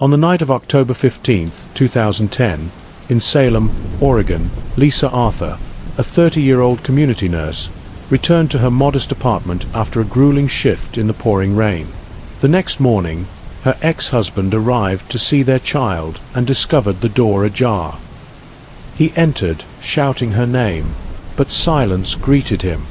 On the night of October 15, 2010, in Salem, Oregon, Lisa Arthur, a 30-year-old community nurse, returned to her modest apartment after a grueling shift in the pouring rain. The next morning, her ex-husband arrived to see their child and discovered the door ajar. He entered, shouting her name, but silence greeted him.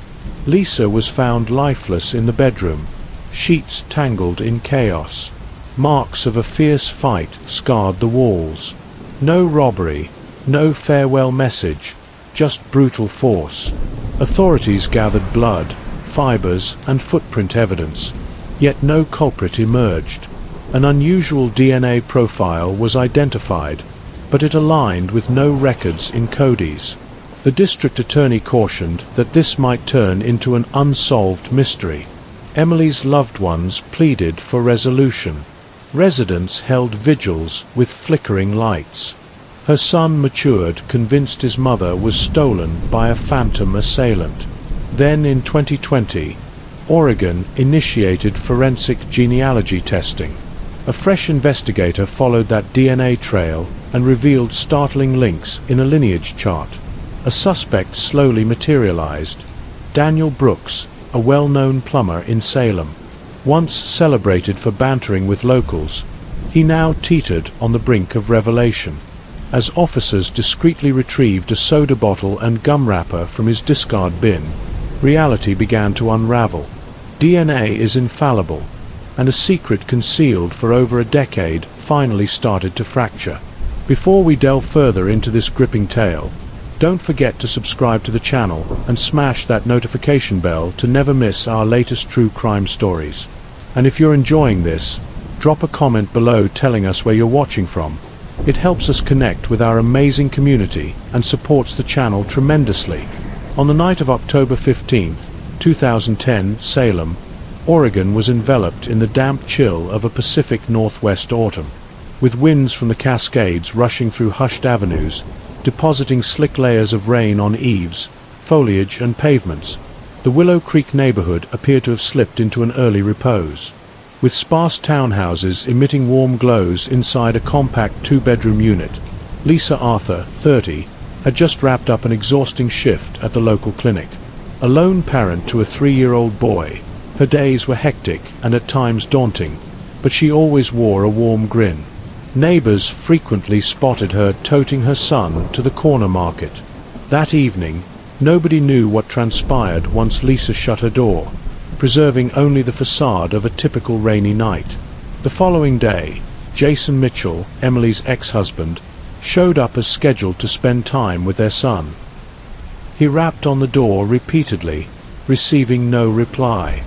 Lisa was found lifeless in the bedroom, sheets tangled in chaos. Marks of a fierce fight scarred the walls. No robbery, no farewell message, just brutal force. Authorities gathered blood, fibers, and footprint evidence, yet no culprit emerged. An unusual DNA profile was identified, but it aligned with no records in Cody's. The district attorney cautioned that this might turn into an unsolved mystery. Emily's loved ones pleaded for resolution. Residents held vigils with flickering lights. Her son matured, convinced his mother was stolen by a phantom assailant. Then in 2020, Oregon initiated forensic genealogy testing. A fresh investigator followed that DNA trail and revealed startling links in a lineage chart. A suspect slowly materialized. Daniel Brooks, a well-known plumber in Salem. Once celebrated for bantering with locals, he now teetered on the brink of revelation. As officers discreetly retrieved a soda bottle and gum wrapper from his discard bin, reality began to unravel. DNA is infallible, and a secret concealed for over a decade finally started to fracture. Before we delve further into this gripping tale, don't forget to subscribe to the channel and smash that notification bell to never miss our latest true crime stories. And if you're enjoying this, drop a comment below telling us where you're watching from. It helps us connect with our amazing community and supports the channel tremendously. On the night of October 15, 2010, Salem, Oregon was enveloped in the damp chill of a Pacific Northwest autumn, with winds from the Cascades rushing through hushed avenues, depositing slick layers of rain on eaves, foliage, and pavements. The Willow Creek neighborhood appeared to have slipped into an early repose, with sparse townhouses emitting warm glows inside a compact two-bedroom unit. Lisa Arthur, 30, had just wrapped up an exhausting shift at the local clinic. A lone parent to a 3-year-old boy, her days were hectic and at times daunting, but she always wore a warm grin. Neighbors frequently spotted her toting her son to the corner market. That evening, nobody knew what transpired once Lisa shut her door, preserving only the facade of a typical rainy night. The following day, Jason Mitchell, Emily's ex-husband, showed up as scheduled to spend time with their son. He rapped on the door repeatedly, receiving no reply.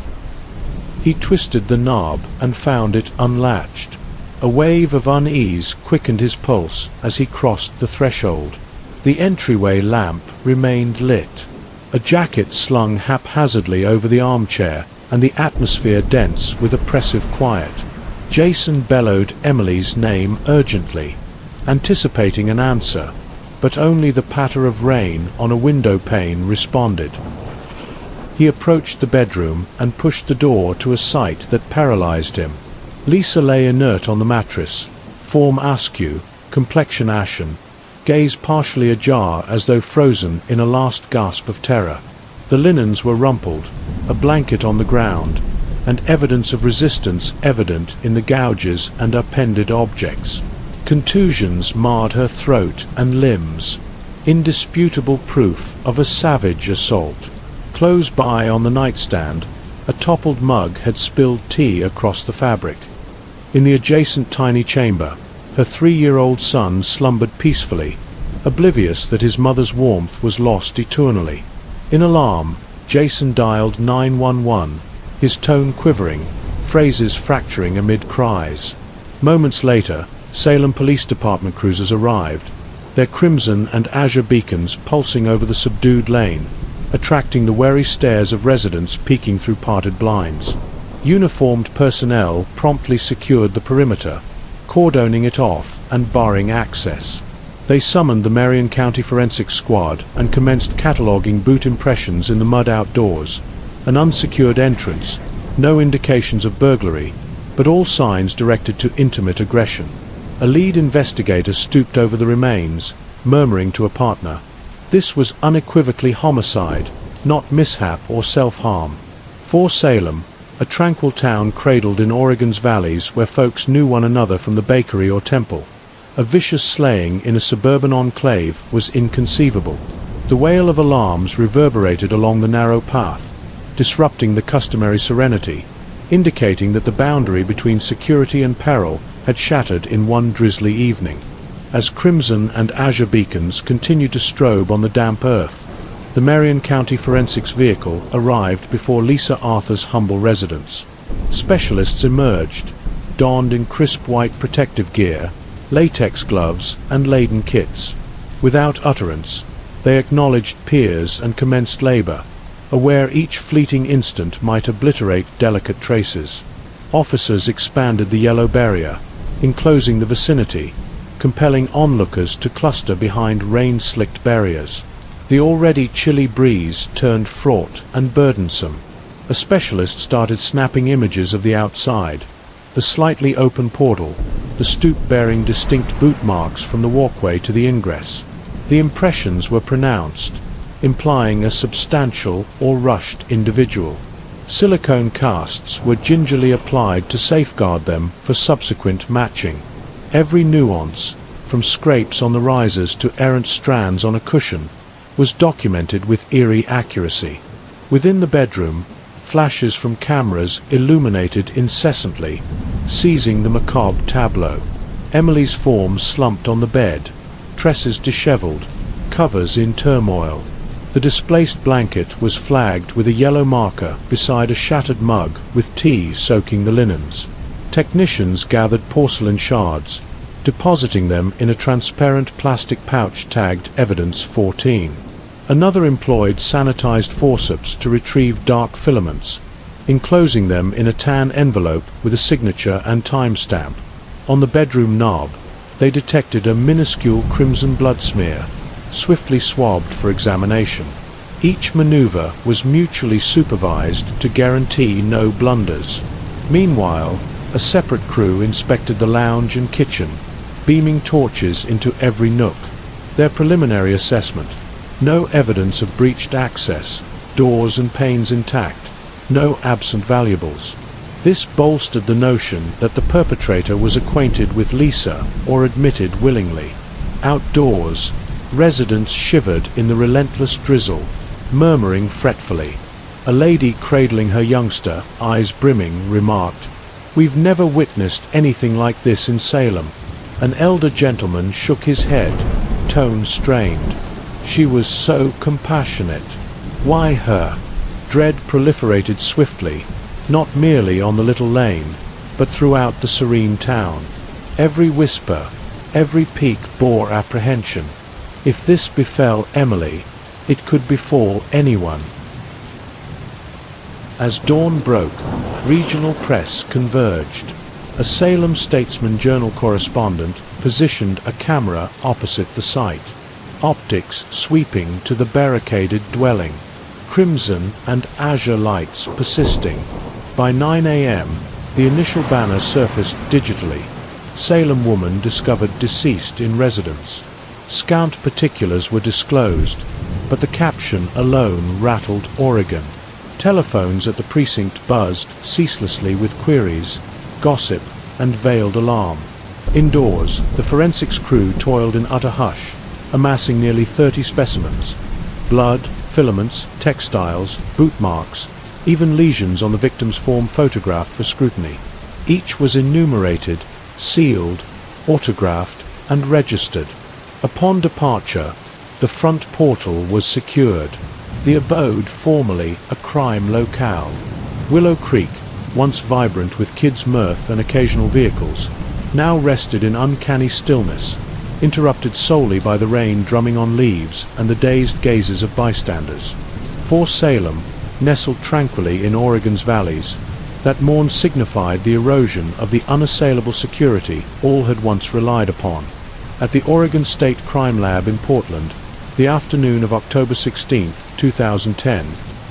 He twisted the knob and found it unlatched. A wave of unease quickened his pulse as he crossed the threshold. The entryway lamp remained lit, a jacket slung haphazardly over the armchair, and the atmosphere dense with oppressive quiet. Jason bellowed Emily's name urgently, anticipating an answer, but only the patter of rain on a window pane responded. He approached the bedroom and pushed the door to a sight that paralyzed him. Lisa lay inert on the mattress, form askew, complexion ashen, gaze partially ajar as though frozen in a last gasp of terror. The linens were rumpled, a blanket on the ground, and evidence of resistance evident in the gouges and appended objects. Contusions marred her throat and limbs, indisputable proof of a savage assault. Close by on the nightstand, a toppled mug had spilled tea across the fabric. In the adjacent tiny chamber, her 3-year-old son slumbered peacefully, oblivious that his mother's warmth was lost eternally. In alarm, Jason dialed 911, his tone quivering, phrases fracturing amid cries. Moments later, Salem Police Department cruisers arrived, their crimson and azure beacons pulsing over the subdued lane, attracting the wary stares of residents peeking through parted blinds. Uniformed personnel promptly secured the perimeter, cordoning it off and barring access. They summoned the Marion County Forensic Squad and commenced cataloging boot impressions in the mud outdoors. An unsecured entrance, no indications of burglary, but all signs directed to intimate aggression. A lead investigator stooped over the remains, murmuring to a partner. This was unequivocally homicide, not mishap or self-harm. For Salem, a tranquil town cradled in Oregon's valleys where folks knew one another from the bakery or temple, a vicious slaying in a suburban enclave was inconceivable. The wail of alarms reverberated along the narrow path, disrupting the customary serenity, indicating that the boundary between security and peril had shattered in one drizzly evening. As crimson and azure beacons continued to strobe on the damp earth, the Marion County forensics vehicle arrived before Lisa Arthur's humble residence. Specialists emerged, donned in crisp white protective gear, latex gloves, and laden kits. Without utterance, they acknowledged peers and commenced labor, aware each fleeting instant might obliterate delicate traces. Officers expanded the yellow barrier, enclosing the vicinity, compelling onlookers to cluster behind rain-slicked barriers. The already chilly breeze turned fraught and burdensome. A specialist started snapping images of the outside, the slightly open portal, the stoop bearing distinct boot marks from the walkway to the ingress. The impressions were pronounced, implying a substantial or rushed individual. Silicone casts were gingerly applied to safeguard them for subsequent matching. Every nuance, from scrapes on the risers to errant strands on a cushion, was documented with eerie accuracy. Within the bedroom, flashes from cameras illuminated incessantly, seizing the macabre tableau. Emily's form slumped on the bed, tresses disheveled, covers in turmoil. The displaced blanket was flagged with a yellow marker beside a shattered mug with tea soaking the linens. Technicians gathered porcelain shards, depositing them in a transparent plastic pouch tagged Evidence 14. Another employed sanitized forceps to retrieve dark filaments, enclosing them in a tan envelope with a signature and timestamp. On the bedroom knob, they detected a minuscule crimson blood smear, swiftly swabbed for examination. Each maneuver was mutually supervised to guarantee no blunders. Meanwhile, a separate crew inspected the lounge and kitchen, beaming torches into every nook. Their preliminary assessment: no evidence of breached access, doors and panes intact, no absent valuables. This bolstered the notion that the perpetrator was acquainted with Lisa or admitted willingly. Outdoors, residents shivered in the relentless drizzle, murmuring fretfully. A lady cradling her youngster, eyes brimming, remarked, "We've never witnessed anything like this in Salem." An elder gentleman shook his head, tone strained. "She was so compassionate. Why her?" Dread proliferated swiftly, not merely on the little lane, but throughout the serene town. Every whisper, every peak bore apprehension. If this befell Emily, it could befall anyone. As dawn broke, regional press converged. A Salem Statesman Journal correspondent positioned a camera opposite the site, optics sweeping to the barricaded dwelling, crimson and azure lights persisting. By 9 a.m., the initial banner surfaced digitally. Salem woman discovered deceased in residence. Scant particulars were disclosed, but the caption alone rattled Oregon. Telephones at the precinct buzzed ceaselessly with queries, gossip, and veiled alarm. Indoors, the forensics crew toiled in utter hush, amassing nearly 30 specimens. Blood, filaments, textiles, boot marks, even lesions on the victim's form photographed for scrutiny. Each was enumerated, sealed, autographed, and registered. Upon departure, the front portal was secured, the abode formerly a crime locale. Willow Creek, once vibrant with kids' mirth and occasional vehicles, now rested in uncanny stillness, interrupted solely by the rain drumming on leaves and the dazed gazes of bystanders. For Salem, nestled tranquilly in Oregon's valleys, that morn signified the erosion of the unassailable security all had once relied upon. At the Oregon State Crime Lab in Portland, the afternoon of October 16, 2010,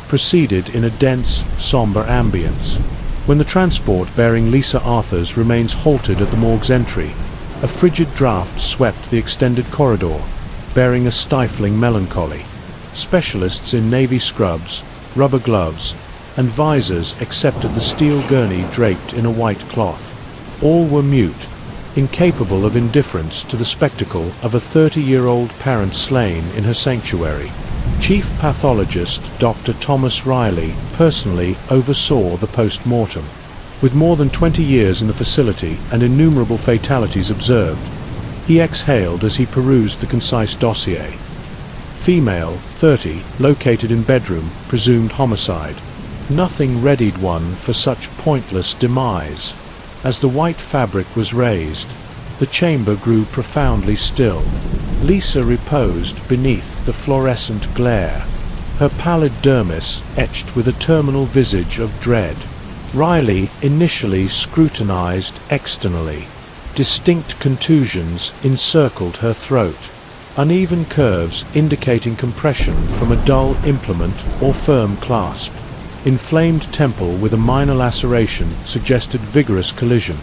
proceeded in a dense, somber ambience. When the transport bearing Lisa Arthur's remains halted at the morgue's entry, A frigid draft swept the extended corridor, bearing a stifling melancholy. Specialists in navy scrubs, rubber gloves, and visors accepted the steel gurney draped in a white cloth. All were mute, incapable of indifference to the spectacle of a 30-year-old parent slain in her sanctuary. Chief pathologist Dr. Thomas Riley personally oversaw the post-mortem. With more than 20 years in the facility and innumerable fatalities observed, he exhaled as he perused the concise dossier. Female, 30, located in bedroom, presumed homicide. Nothing readied one for such pointless demise. As the white fabric was raised, the chamber grew profoundly still. Lisa reposed beneath the fluorescent glare, her pallid dermis etched with a terminal visage of dread. Riley initially scrutinized externally. Distinct contusions encircled her throat, uneven curves indicating compression from a dull implement or firm clasp. Inflamed temple with a minor laceration suggested vigorous collision,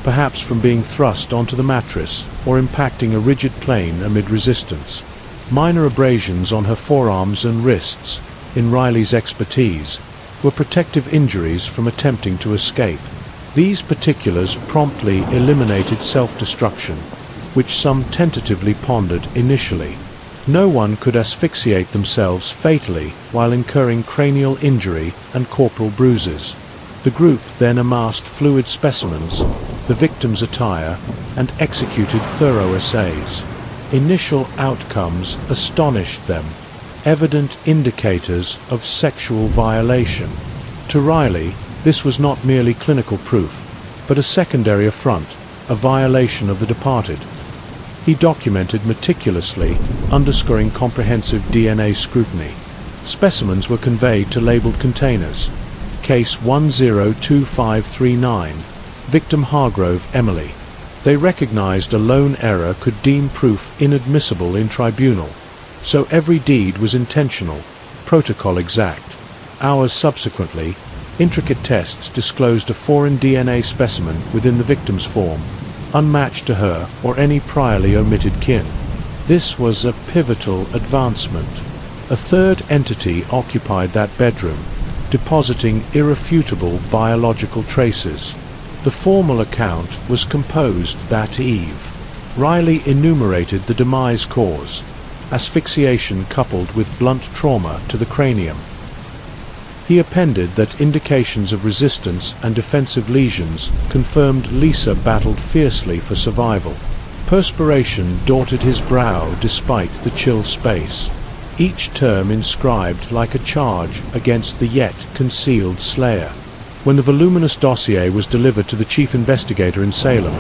perhaps from being thrust onto the mattress or impacting a rigid plane amid resistance. Minor abrasions on her forearms and wrists, in Riley's expertise, were protective injuries from attempting to escape. These particulars promptly eliminated self-destruction, which some tentatively pondered initially. No one could asphyxiate themselves fatally while incurring cranial injury and corporal bruises. The group then amassed fluid specimens, the victim's attire, and executed thorough assays. Initial outcomes astonished them, evident indicators of sexual violation. To Riley, this was not merely clinical proof, but a secondary affront, a violation of the departed. He documented meticulously, underscoring comprehensive DNA scrutiny. Specimens were conveyed to labeled containers. Case 102539, victim Hargrove Emily. They recognized a lone error could deem proof inadmissible in tribunal, so every deed was intentional, protocol exact. Hours subsequently, intricate tests disclosed a foreign DNA specimen within the victim's form, unmatched to her or any priorly omitted kin. This was a pivotal advancement. A third entity occupied that bedroom, depositing irrefutable biological traces. The formal account was composed that eve. Riley enumerated the demise cause: asphyxiation coupled with blunt trauma to the cranium. He appended that indications of resistance and defensive lesions confirmed Lisa battled fiercely for survival. Perspiration dotted his brow despite the chill space, each term inscribed like a charge against the yet concealed slayer. When the voluminous dossier was delivered to the chief investigator in Salem,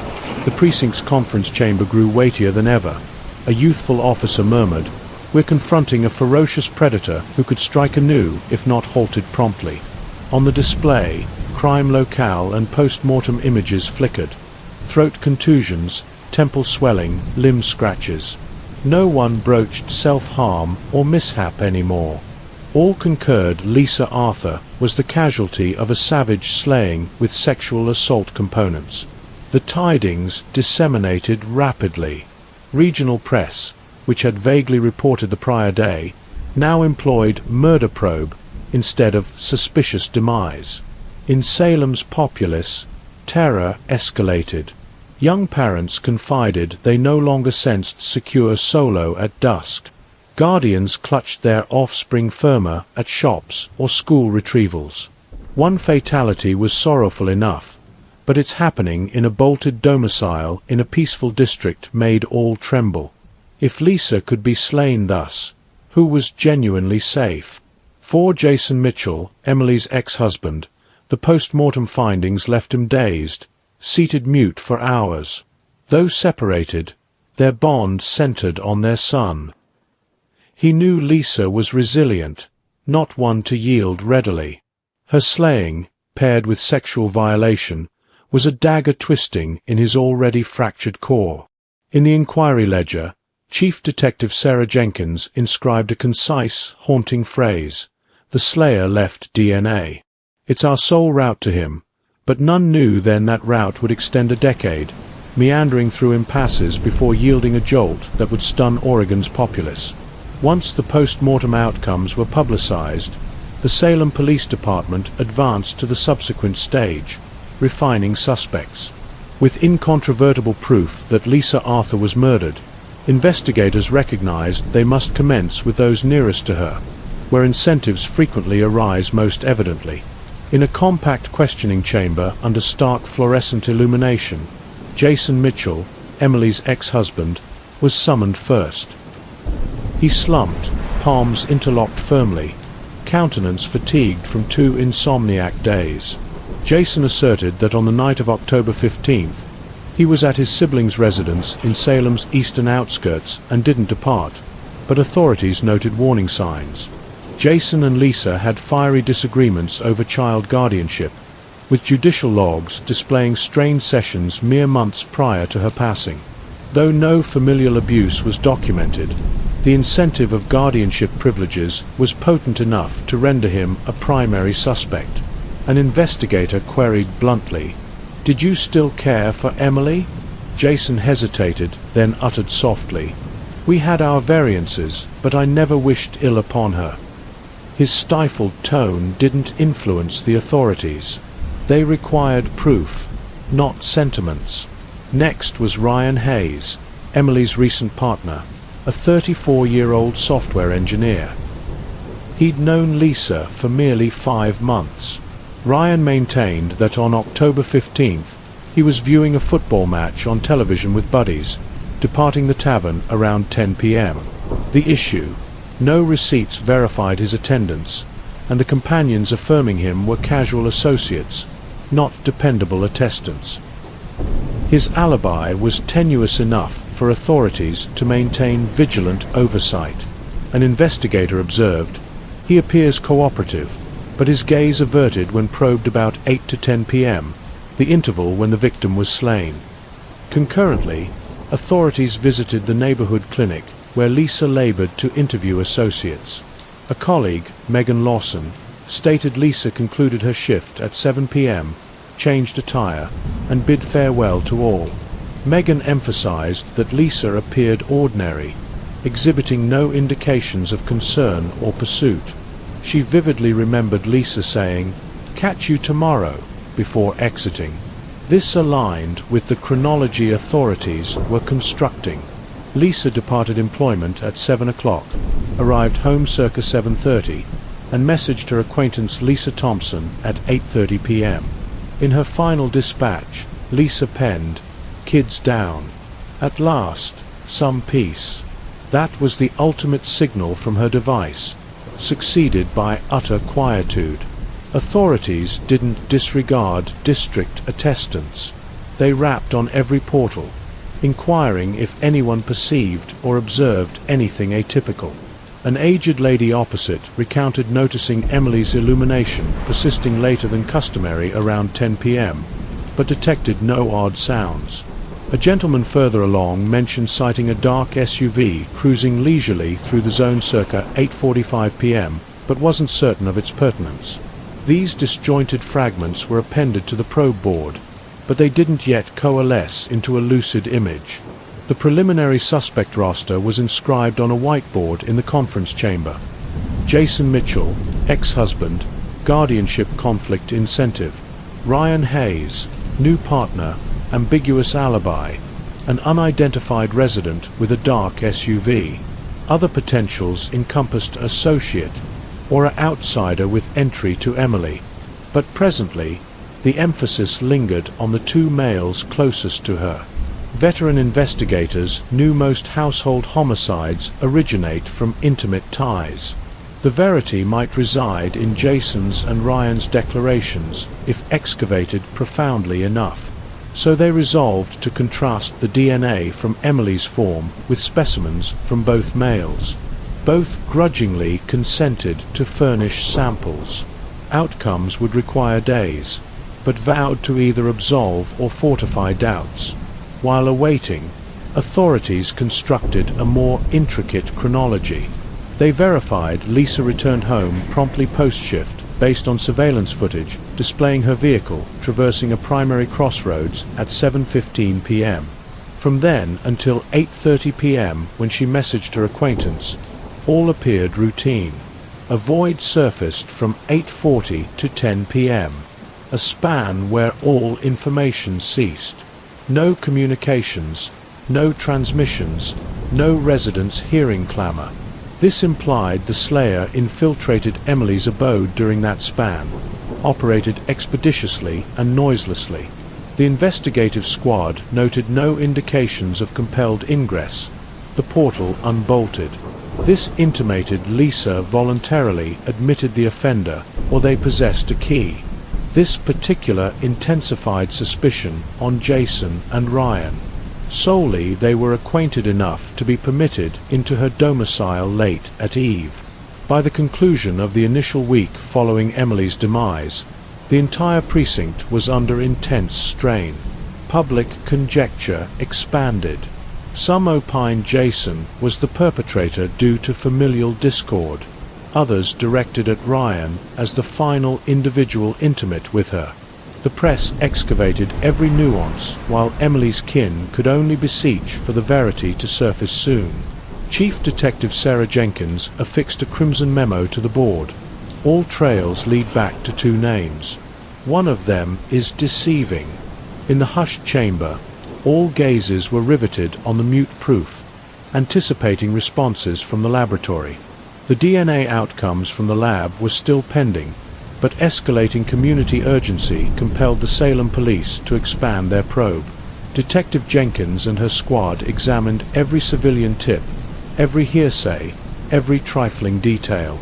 the precinct's conference chamber grew weightier than ever. A youthful officer murmured, "We're confronting a ferocious predator who could strike anew if not halted promptly." On the display, crime locale and post-mortem images flickered. Throat contusions, temple swelling, limb scratches. No one broached self-harm or mishap anymore. All concurred Lisa Arthur was the casualty of a savage slaying with sexual assault components. The tidings disseminated rapidly. Regional press, which had vaguely reported the prior day, now employed murder probe instead of suspicious demise. In Salem's populace, terror escalated. Young parents confided they no longer sensed secure solo at dusk. Guardians clutched their offspring firmer at shops or school retrievals. One fatality was sorrowful enough, but its happening in a bolted domicile in a peaceful district made all tremble. If Lisa could be slain thus, who was genuinely safe? For Jason Mitchell, Emily's ex-husband, the post-mortem findings left him dazed, seated mute for hours. Though separated, their bond centered on their son. He knew Lisa was resilient, not one to yield readily. Her slaying, paired with sexual violation, was a dagger twisting in his already fractured core. In the inquiry ledger, Chief Detective Sarah Jenkins inscribed a concise, haunting phrase: "The slayer left DNA. It's our sole route to him," but none knew then that route would extend a decade. meandering through impasses before yielding a jolt that would stun Oregon's populace. Once the post-mortem outcomes were publicized, the Salem Police Department advanced to the subsequent stage, refining suspects. With incontrovertible proof that Lisa Arthur was murdered, investigators recognized they must commence with those nearest to her, where incentives frequently arise most evidently. In a compact questioning chamber under stark fluorescent illumination, Jason Mitchell, Emily's ex-husband, was summoned first. He slumped, palms interlocked firmly, countenance fatigued from 2 insomniac days. Jason asserted that on the night of October 15th, he was at his siblings' residence in Salem's eastern outskirts and didn't depart, but authorities noted warning signs. Jason and Lisa had fiery disagreements over child guardianship, with judicial logs displaying strained sessions mere months prior to her passing. Though no familial abuse was documented, the incentive of guardianship privileges was potent enough to render him a primary suspect. An investigator queried bluntly, "Did you still care for Emily?" Jason hesitated, then uttered softly, "We had our variances, but I never wished ill upon her." His stifled tone didn't influence the authorities. They required proof, not sentiments. Next was Ryan Hayes, Emily's recent partner, a 34-year-old software engineer. He'd known Lisa for merely 5 months. Ryan maintained that on October 15th, he was viewing a football match on television with buddies, departing the tavern around 10 p.m. The issue: no receipts verified his attendance, and the companions affirming him were casual associates, not dependable attestants. His alibi was tenuous enough for authorities to maintain vigilant oversight. An investigator observed, "He appears cooperative, but his gaze averted when probed about 8 to 10 p.m., the interval when the victim was slain." Concurrently, authorities visited the neighborhood clinic where Lisa labored to interview associates. A colleague, Megan Lawson, stated Lisa concluded her shift at 7 p.m., changed attire, and bid farewell to all. Megan emphasized that Lisa appeared ordinary, exhibiting no indications of concern or pursuit. She vividly remembered Lisa saying, "Catch you tomorrow," before exiting. This aligned with the chronology authorities were constructing. Lisa departed employment at 7 o'clock, arrived home circa 7:30, and messaged her acquaintance Lisa Thompson at 8:30 p.m. In her final dispatch, Lisa penned, "Kids down. At last, some peace." That was the ultimate signal from her device, succeeded by utter quietude. Authorities didn't disregard district attestants. They rapped on every portal, inquiring if anyone perceived or observed anything atypical. An aged lady opposite recounted noticing Emily's illumination persisting later than customary around 10 p.m., but detected no odd sounds. A gentleman further along mentioned sighting a dark SUV cruising leisurely through the zone circa 8:45 p.m., but wasn't certain of its pertinence. These disjointed fragments were appended to the probe board, but they didn't yet coalesce into a lucid image. The preliminary suspect roster was inscribed on a whiteboard in the conference chamber. Jason Mitchell, ex-husband, guardianship conflict incentive. Ryan Hayes, new partner, ambiguous alibi, an unidentified resident with a dark SUV. Other potentials encompassed associate, or an outsider with entry to Emily. But presently, the emphasis lingered on the 2 males closest to her. Veteran investigators knew most household homicides originate from intimate ties. The verity might reside in Jason's and Ryan's declarations if excavated profoundly enough. So they resolved to contrast the DNA from Emily's form with specimens from both males. Both grudgingly consented to furnish samples. Outcomes would require days, but vowed to either absolve or fortify doubts. While awaiting, authorities constructed a more intricate chronology. They verified Lisa returned home promptly post-shift based on surveillance footage displaying her vehicle traversing a primary crossroads at 7:15 p.m. From then until 8:30 p.m. when she messaged her acquaintance, all appeared routine. A void surfaced from 8:40 to 10 p.m., a span where all information ceased. No communications, no transmissions, no residents hearing clamor. This implied the slayer infiltrated Emily's abode during that span, operated expeditiously and noiselessly. The investigative squad noted no indications of compelled ingress. The portal unbolted. This intimated Lisa voluntarily admitted the offender, or they possessed a key. This particular intensified suspicion on Jason and Ryan. Solely they were acquainted enough to be permitted into her domicile late at eve. By the conclusion of the initial week following Emily's demise, the entire precinct was under intense strain. Public conjecture expanded. Some opined Jason was the perpetrator due to familial discord. Others directed at Ryan as the final individual intimate with her. The press excavated every nuance, while Emily's kin could only beseech for the verity to surface soon. Chief Detective Sarah Jenkins affixed a crimson memo to the board. All trails lead back to two names. One of them is deceiving. In the hushed chamber, all gazes were riveted on the mute proof, anticipating responses from the laboratory. The DNA outcomes from the lab were still pending, but escalating community urgency compelled the Salem police to expand their probe. Detective Jenkins and her squad examined every civilian tip, every hearsay, every trifling detail.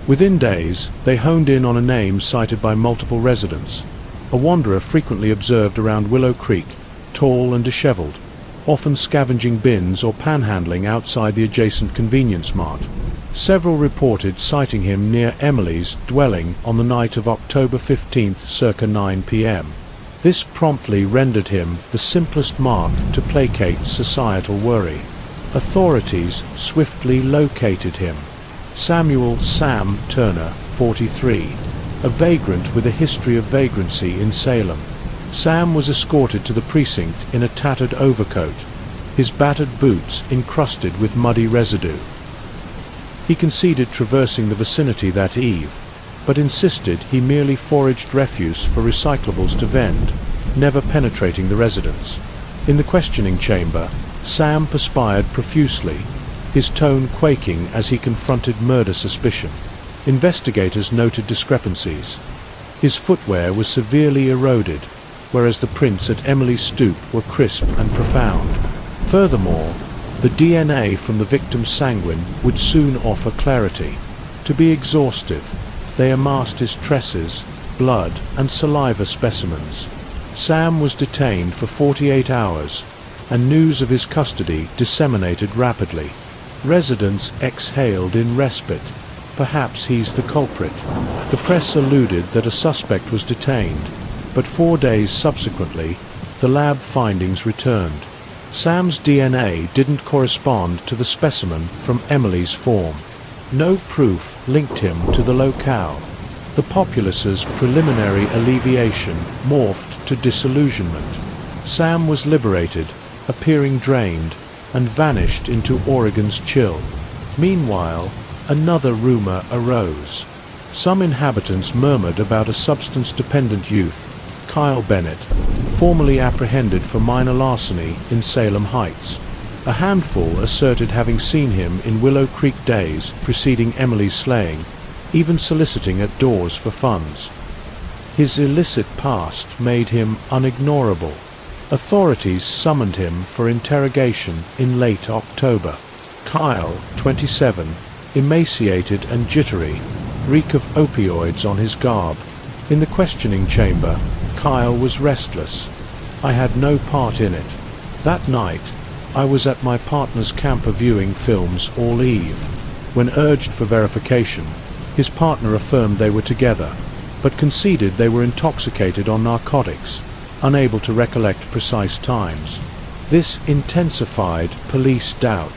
Within days, they honed in on a name cited by multiple residents, a wanderer frequently observed around Willow Creek, tall and disheveled, often scavenging bins or panhandling outside the adjacent convenience mart. Several reported sighting him near Emily's dwelling on the night of October 15th circa 9 p.m. This promptly rendered him the simplest mark to placate societal worry. Authorities swiftly located him. Samuel Sam Turner, 43, a vagrant with a history of vagrancy in Salem. Sam was escorted to the precinct in a tattered overcoat, his battered boots encrusted with muddy residue. He conceded traversing the vicinity that eve, but insisted he merely foraged refuse for recyclables to vend, never penetrating the residence. In the questioning chamber, Sam perspired profusely, his tone quaking as he confronted murder suspicion. Investigators noted discrepancies. His footwear was severely eroded, whereas the prints at Emily's stoop were crisp and profound. Furthermore, the DNA from the victim's sanguine would soon offer clarity. To be exhaustive, they amassed his tresses, blood, and saliva specimens. Sam was detained for 48 hours, and news of his custody disseminated rapidly. Residents exhaled in respite. Perhaps he's the culprit. The press alluded that a suspect was detained, but 4 days subsequently, the lab findings returned. Sam's DNA didn't correspond to the specimen from Emily's form. No proof linked him to the locale. The populace's preliminary alleviation morphed to disillusionment. Sam was liberated, appearing drained, and vanished into Oregon's chill. Meanwhile, another rumor arose. Some inhabitants murmured about a substance-dependent youth, Kyle Bennett, formerly apprehended for minor larceny in Salem Heights. A handful asserted having seen him in Willow Creek days preceding Emily's slaying, even soliciting at doors for funds. His illicit past made him unignorable. Authorities summoned him for interrogation in late October. Kyle, 27, emaciated and jittery, reek of opioids on his garb. In the questioning chamber, Kyle was restless. I had no part in it. That night, I was at my partner's camper viewing films all eve. When urged for verification, his partner affirmed they were together, but conceded they were intoxicated on narcotics, unable to recollect precise times. This intensified police doubt.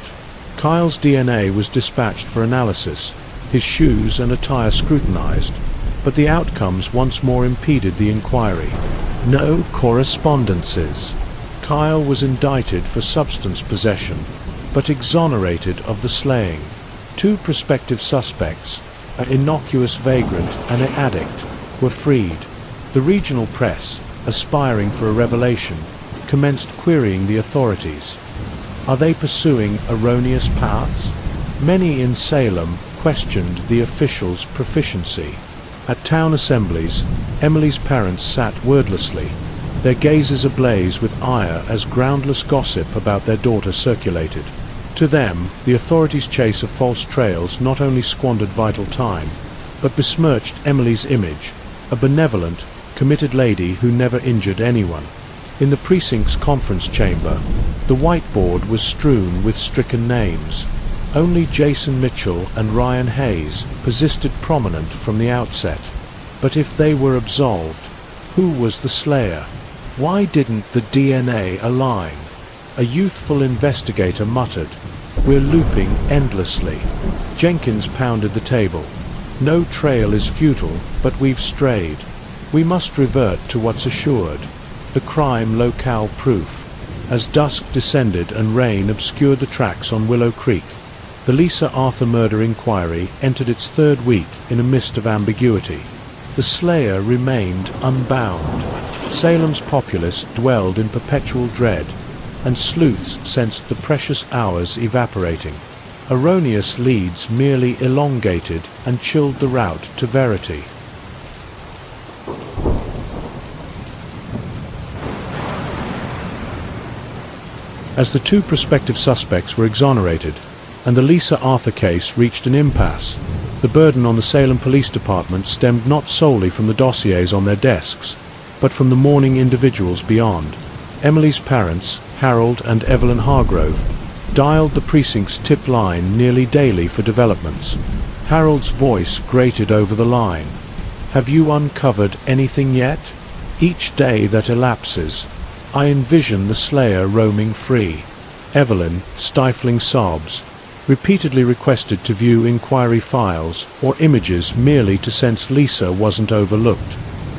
Kyle's DNA was dispatched for analysis, his shoes and attire scrutinized. but the outcomes once more impeded the inquiry. No correspondences. Kyle was indicted for substance possession, but exonerated of the slaying. Two prospective suspects, an innocuous vagrant and an addict, were freed. The regional press, aspiring for a revelation, commenced querying the authorities. Are they pursuing erroneous paths? Many in Salem questioned the officials' proficiency. At town assemblies, Emily's parents sat wordlessly, their gazes ablaze with ire as groundless gossip about their daughter circulated. To them, the authorities' chase of false trails not only squandered vital time, but besmirched Emily's image, a benevolent, committed lady who never injured anyone. In the precinct's conference chamber, the whiteboard was strewn with stricken names. Only Jason Mitchell and Ryan Hayes persisted prominent from the outset. But if they were absolved, who was the slayer? Why didn't the DNA align? A youthful investigator muttered, "We're looping endlessly." Jenkins pounded the table. "No trail is futile, but we've strayed. We must revert to what's assured, the crime locale proof." As dusk descended and rain obscured the tracks on Willow Creek, the Lisa Arthur murder inquiry entered its third week in a mist of ambiguity. The slayer remained unbound. Salem's populace dwelled in perpetual dread, and sleuths sensed the precious hours evaporating. Erroneous leads merely elongated and chilled the route to verity. As the two prospective suspects were exonerated, and the Lisa Arthur case reached an impasse, the burden on the Salem Police Department stemmed not solely from the dossiers on their desks, but from the mourning individuals beyond. Emily's parents, Harold and Evelyn Hargrove, dialed the precinct's tip line nearly daily for developments. Harold's voice grated over the line. "Have you uncovered anything yet? Each day that elapses, I envision the slayer roaming free." Evelyn, stifling sobs, repeatedly requested to view inquiry files or images merely to sense Lisa wasn't overlooked.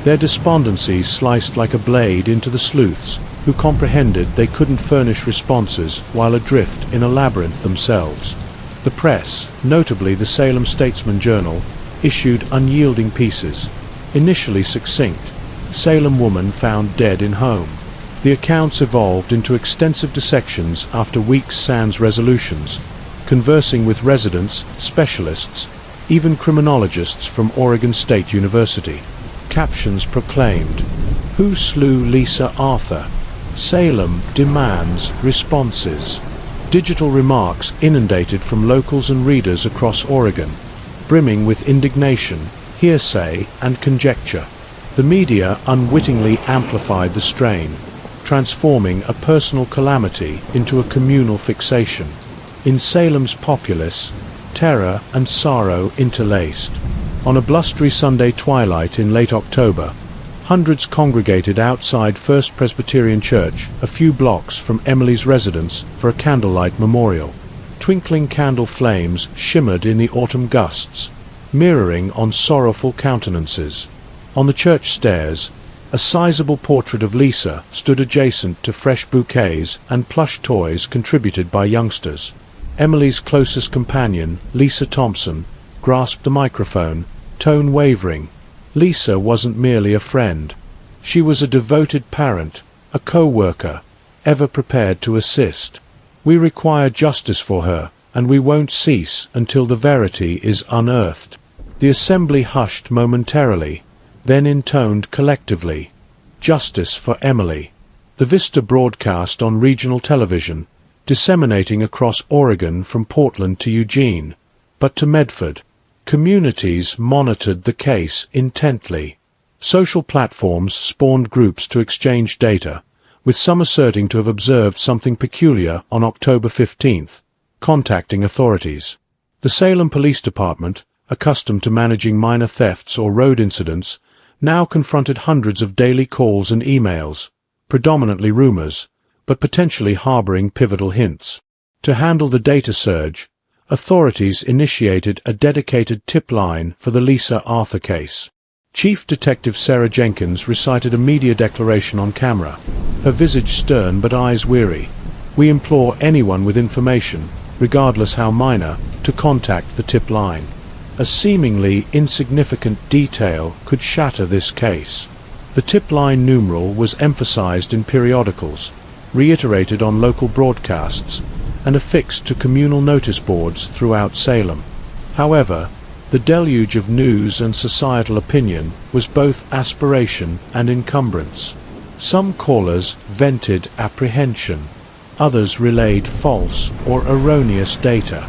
Their despondency sliced like a blade into the sleuths, who comprehended they couldn't furnish responses while adrift in a labyrinth themselves. The press, notably the Salem Statesman Journal, issued unyielding pieces. Initially succinct, "Salem woman found dead in home." The accounts evolved into extensive dissections after weeks sans resolutions, conversing with residents, specialists, even criminologists from Oregon State University. Captions proclaimed, "Who slew Lisa Arthur? Salem demands responses." Digital remarks inundated from locals and readers across Oregon, brimming with indignation, hearsay, and conjecture. The media unwittingly amplified the strain, transforming a personal calamity into a communal fixation. In Salem's populace, terror and sorrow interlaced. On a blustery Sunday twilight in late October, hundreds congregated outside First Presbyterian Church, a few blocks from Emily's residence, for a candlelight memorial. Twinkling candle flames shimmered in the autumn gusts, mirroring on sorrowful countenances. On the church stairs, a sizable portrait of Lisa stood adjacent to fresh bouquets and plush toys contributed by youngsters. Emily's closest companion, Lisa Thompson, grasped the microphone, tone wavering. Lisa wasn't merely a friend. She was a devoted parent, a co-worker, ever prepared to assist. We require justice for her, and we won't cease until the verity is unearthed. The assembly hushed momentarily, then intoned collectively, "Justice for Emily." The Vista broadcast on regional television, disseminating across Oregon from Portland to Eugene, but to Medford. Communities monitored the case intently. Social platforms spawned groups to exchange data, with some asserting to have observed something peculiar on October 15th, contacting authorities. The Salem Police Department, accustomed to managing minor thefts or road incidents, now confronted hundreds of daily calls and emails, predominantly rumors, but potentially harboring pivotal hints. To handle the data surge, authorities initiated a dedicated tip line for the Lisa Arthur case. Chief Detective Sarah Jenkins recited a media declaration on camera, her visage stern but eyes weary. "We implore anyone with information, regardless how minor, to contact the tip line." A seemingly insignificant detail could shatter this case. The tip line numeral was emphasized in periodicals, reiterated on local broadcasts, and affixed to communal notice boards throughout Salem. However, the deluge of news and societal opinion was both aspiration and encumbrance. Some callers vented apprehension. Others relayed false or erroneous data.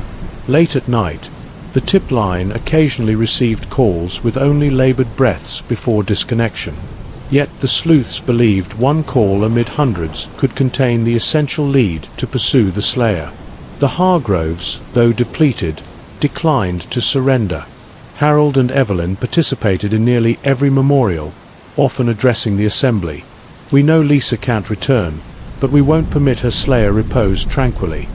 Late at night, the tip line occasionally received calls with only labored breaths before disconnection. Yet the sleuths believed one call amid hundreds could contain the essential lead to pursue the slayer. The Hargroves, though depleted, declined to surrender. Harold and Evelyn participated in nearly every memorial, often addressing the assembly. "We know Lisa can't return, but we won't permit her slayer repose tranquilly."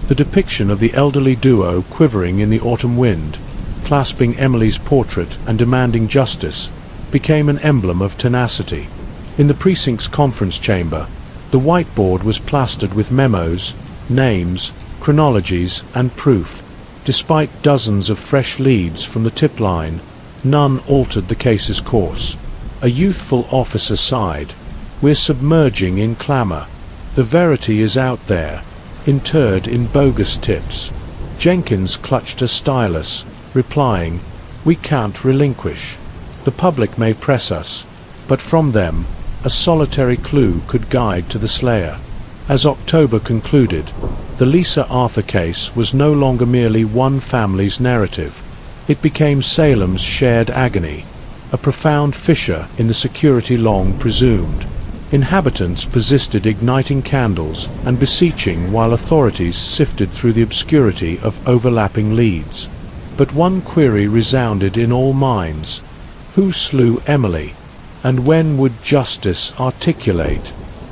The depiction of the elderly duo quivering in the autumn wind, clasping Emily's portrait and demanding justice, became an emblem of tenacity. In the precinct's conference chamber, the whiteboard was plastered with memos, names, chronologies, and proof. Despite dozens of fresh leads from the tip line, none altered the case's course. A youthful officer sighed. "We're submerging in clamor. The verity is out there, interred in bogus tips." Jenkins clutched a stylus, replying, "We can't relinquish. The public may press us, but from them, a solitary clue could guide to the slayer." As October concluded, the Lisa Arthur case was no longer merely one family's narrative. It became Salem's shared agony, a profound fissure in the security long presumed. Inhabitants persisted igniting candles and beseeching while authorities sifted through the obscurity of overlapping leads. But one query resounded in all minds: who slew Emily? And when would justice articulate?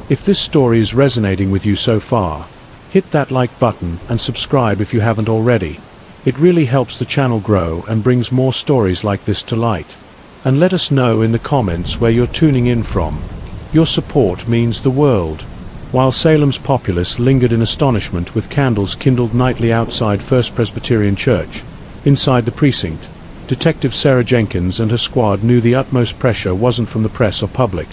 If this story is resonating with you so far, hit that like button and subscribe if you haven't already. It really helps the channel grow and brings more stories like this to light. And let us know in the comments where you're tuning in from. Your support means the world. While Salem's populace lingered in astonishment with candles kindled nightly outside First Presbyterian Church, inside the precinct, Detective Sarah Jenkins and her squad knew the utmost pressure wasn't from the press or public,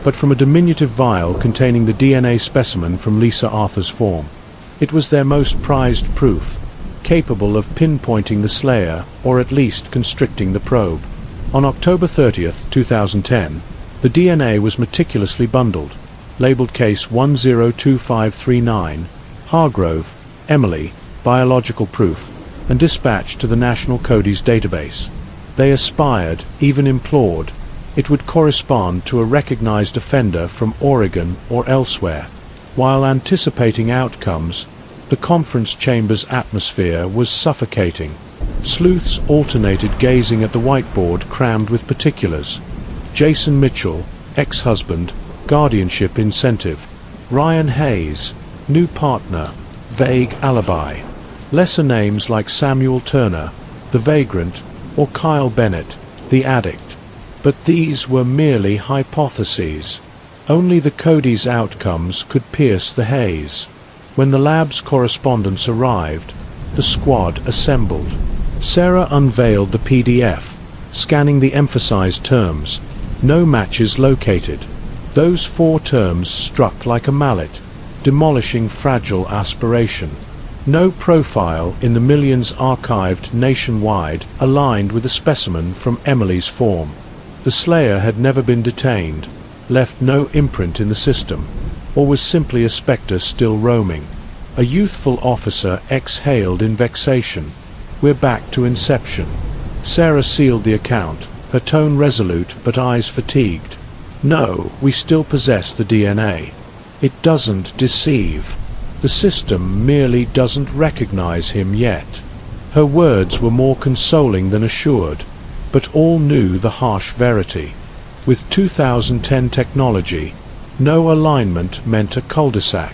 but from a diminutive vial containing the DNA specimen from Lisa Arthur's form. It was their most prized proof, capable of pinpointing the slayer or at least constricting the probe. On October 30th, 2010, the DNA was meticulously bundled, labeled Case 102539, Hargrove, Emily, biological proof, and dispatched to the National Cody's database. They aspired, even implored, it would correspond to a recognized offender from Oregon or elsewhere. While anticipating outcomes, the conference chamber's atmosphere was suffocating. Sleuths alternated gazing at the whiteboard crammed with particulars. Jason Mitchell, ex-husband, guardianship incentive. Ryan Hayes, new partner, vague alibi. Lesser names like Samuel Turner, the vagrant, or Kyle Bennett, the addict. But these were merely hypotheses. Only the Cody's outcomes could pierce the haze. When the lab's correspondents arrived, the squad assembled. Sarah unveiled the PDF, scanning the emphasized terms. No matches located. Those 4 terms struck like a mallet, demolishing fragile aspiration. No profile in the millions archived nationwide aligned with a specimen from Emily's form. The slayer had never been detained, left no imprint in the system, or was simply a spectre still roaming. A youthful officer exhaled in vexation. "We're back to inception." Sarah sealed the account, her tone resolute but eyes fatigued. "No, we still possess the DNA. It doesn't deceive. The system merely doesn't recognize him yet." Her words were more consoling than assured, but all knew the harsh verity. With 2010 technology, no alignment meant a cul-de-sac.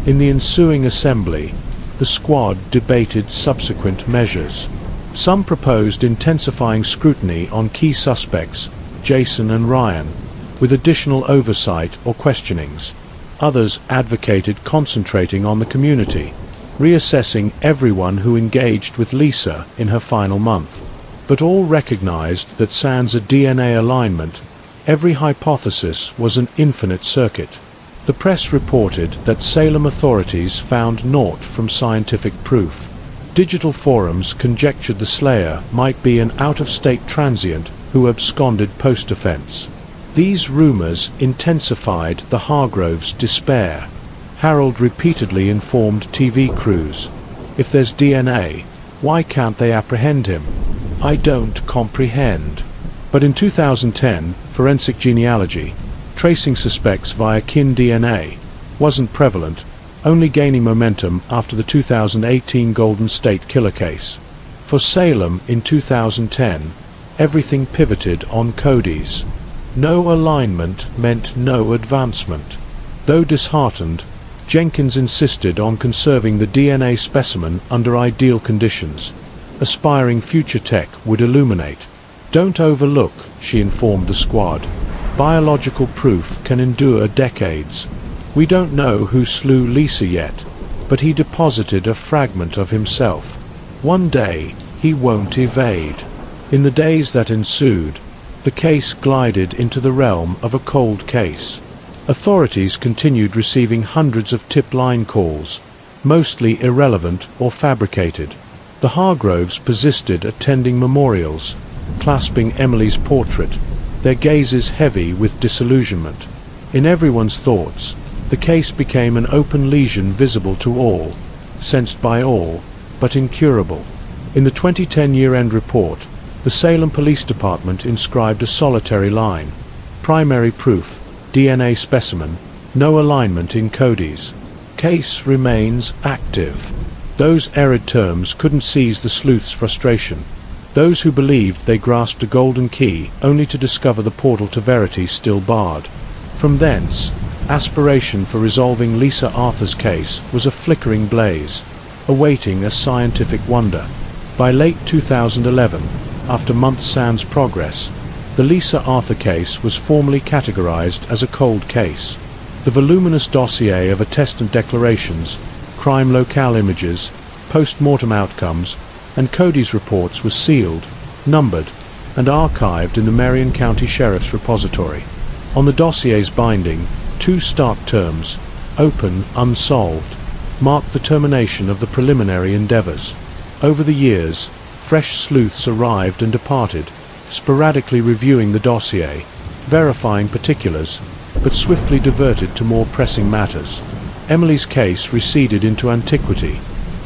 In the ensuing assembly, the squad debated subsequent measures. Some proposed intensifying scrutiny on key suspects, Jason and Ryan, with additional oversight or questionings. Others advocated concentrating on the community, reassessing everyone who engaged with Lisa in her final month. But all recognized that sans a DNA alignment, every hypothesis was an infinite circuit. The press reported that Salem authorities found naught from scientific proof. Digital forums conjectured the slayer might be an out-of-state transient who absconded post-offense. These rumors intensified the Hargroves' despair. Harold repeatedly informed TV crews, "If there's DNA, why can't they apprehend him? I don't comprehend." But in 2010, forensic genealogy, tracing suspects via kin DNA, wasn't prevalent, only gaining momentum after the 2018 Golden State Killer case. For Salem in 2010, everything pivoted on Cody's. No alignment meant no advancement. Though disheartened, Jenkins insisted on conserving the DNA specimen under ideal conditions. Aspiring future tech would illuminate. "Don't overlook," she informed the squad. "Biological proof can endure decades. We don't know who slew Lisa yet, but he deposited a fragment of himself. One day, he won't evade." In the days that ensued, the case glided into the realm of a cold case. Authorities continued receiving hundreds of tip line calls, mostly irrelevant or fabricated. The Hargroves persisted attending memorials, clasping Emily's portrait, their gazes heavy with disillusionment. In everyone's thoughts, the case became an open lesion visible to all, sensed by all, but incurable. In the 2010 year-end report, the Salem Police Department inscribed a solitary line: "Primary proof, DNA specimen, no alignment in Cody's. Case remains active." Those arid terms couldn't seize the sleuth's frustration. Those who believed they grasped a golden key only to discover the portal to verity still barred. From thence, aspiration for resolving Lisa Arthur's case was a flickering blaze, awaiting a scientific wonder. By late 2011, after months sans progress, the Lisa Arthur case was formally categorized as a cold case. The voluminous dossier of attestant declarations, crime locale images, post-mortem outcomes, and Cody's reports was sealed, numbered, and archived in the Marion County Sheriff's Repository. On the dossier's binding, two stark terms, "open, unsolved," marked the termination of the preliminary endeavors. Over the years, fresh sleuths arrived and departed, sporadically reviewing the dossier, verifying particulars, but swiftly diverted to more pressing matters. Emily's case receded into antiquity,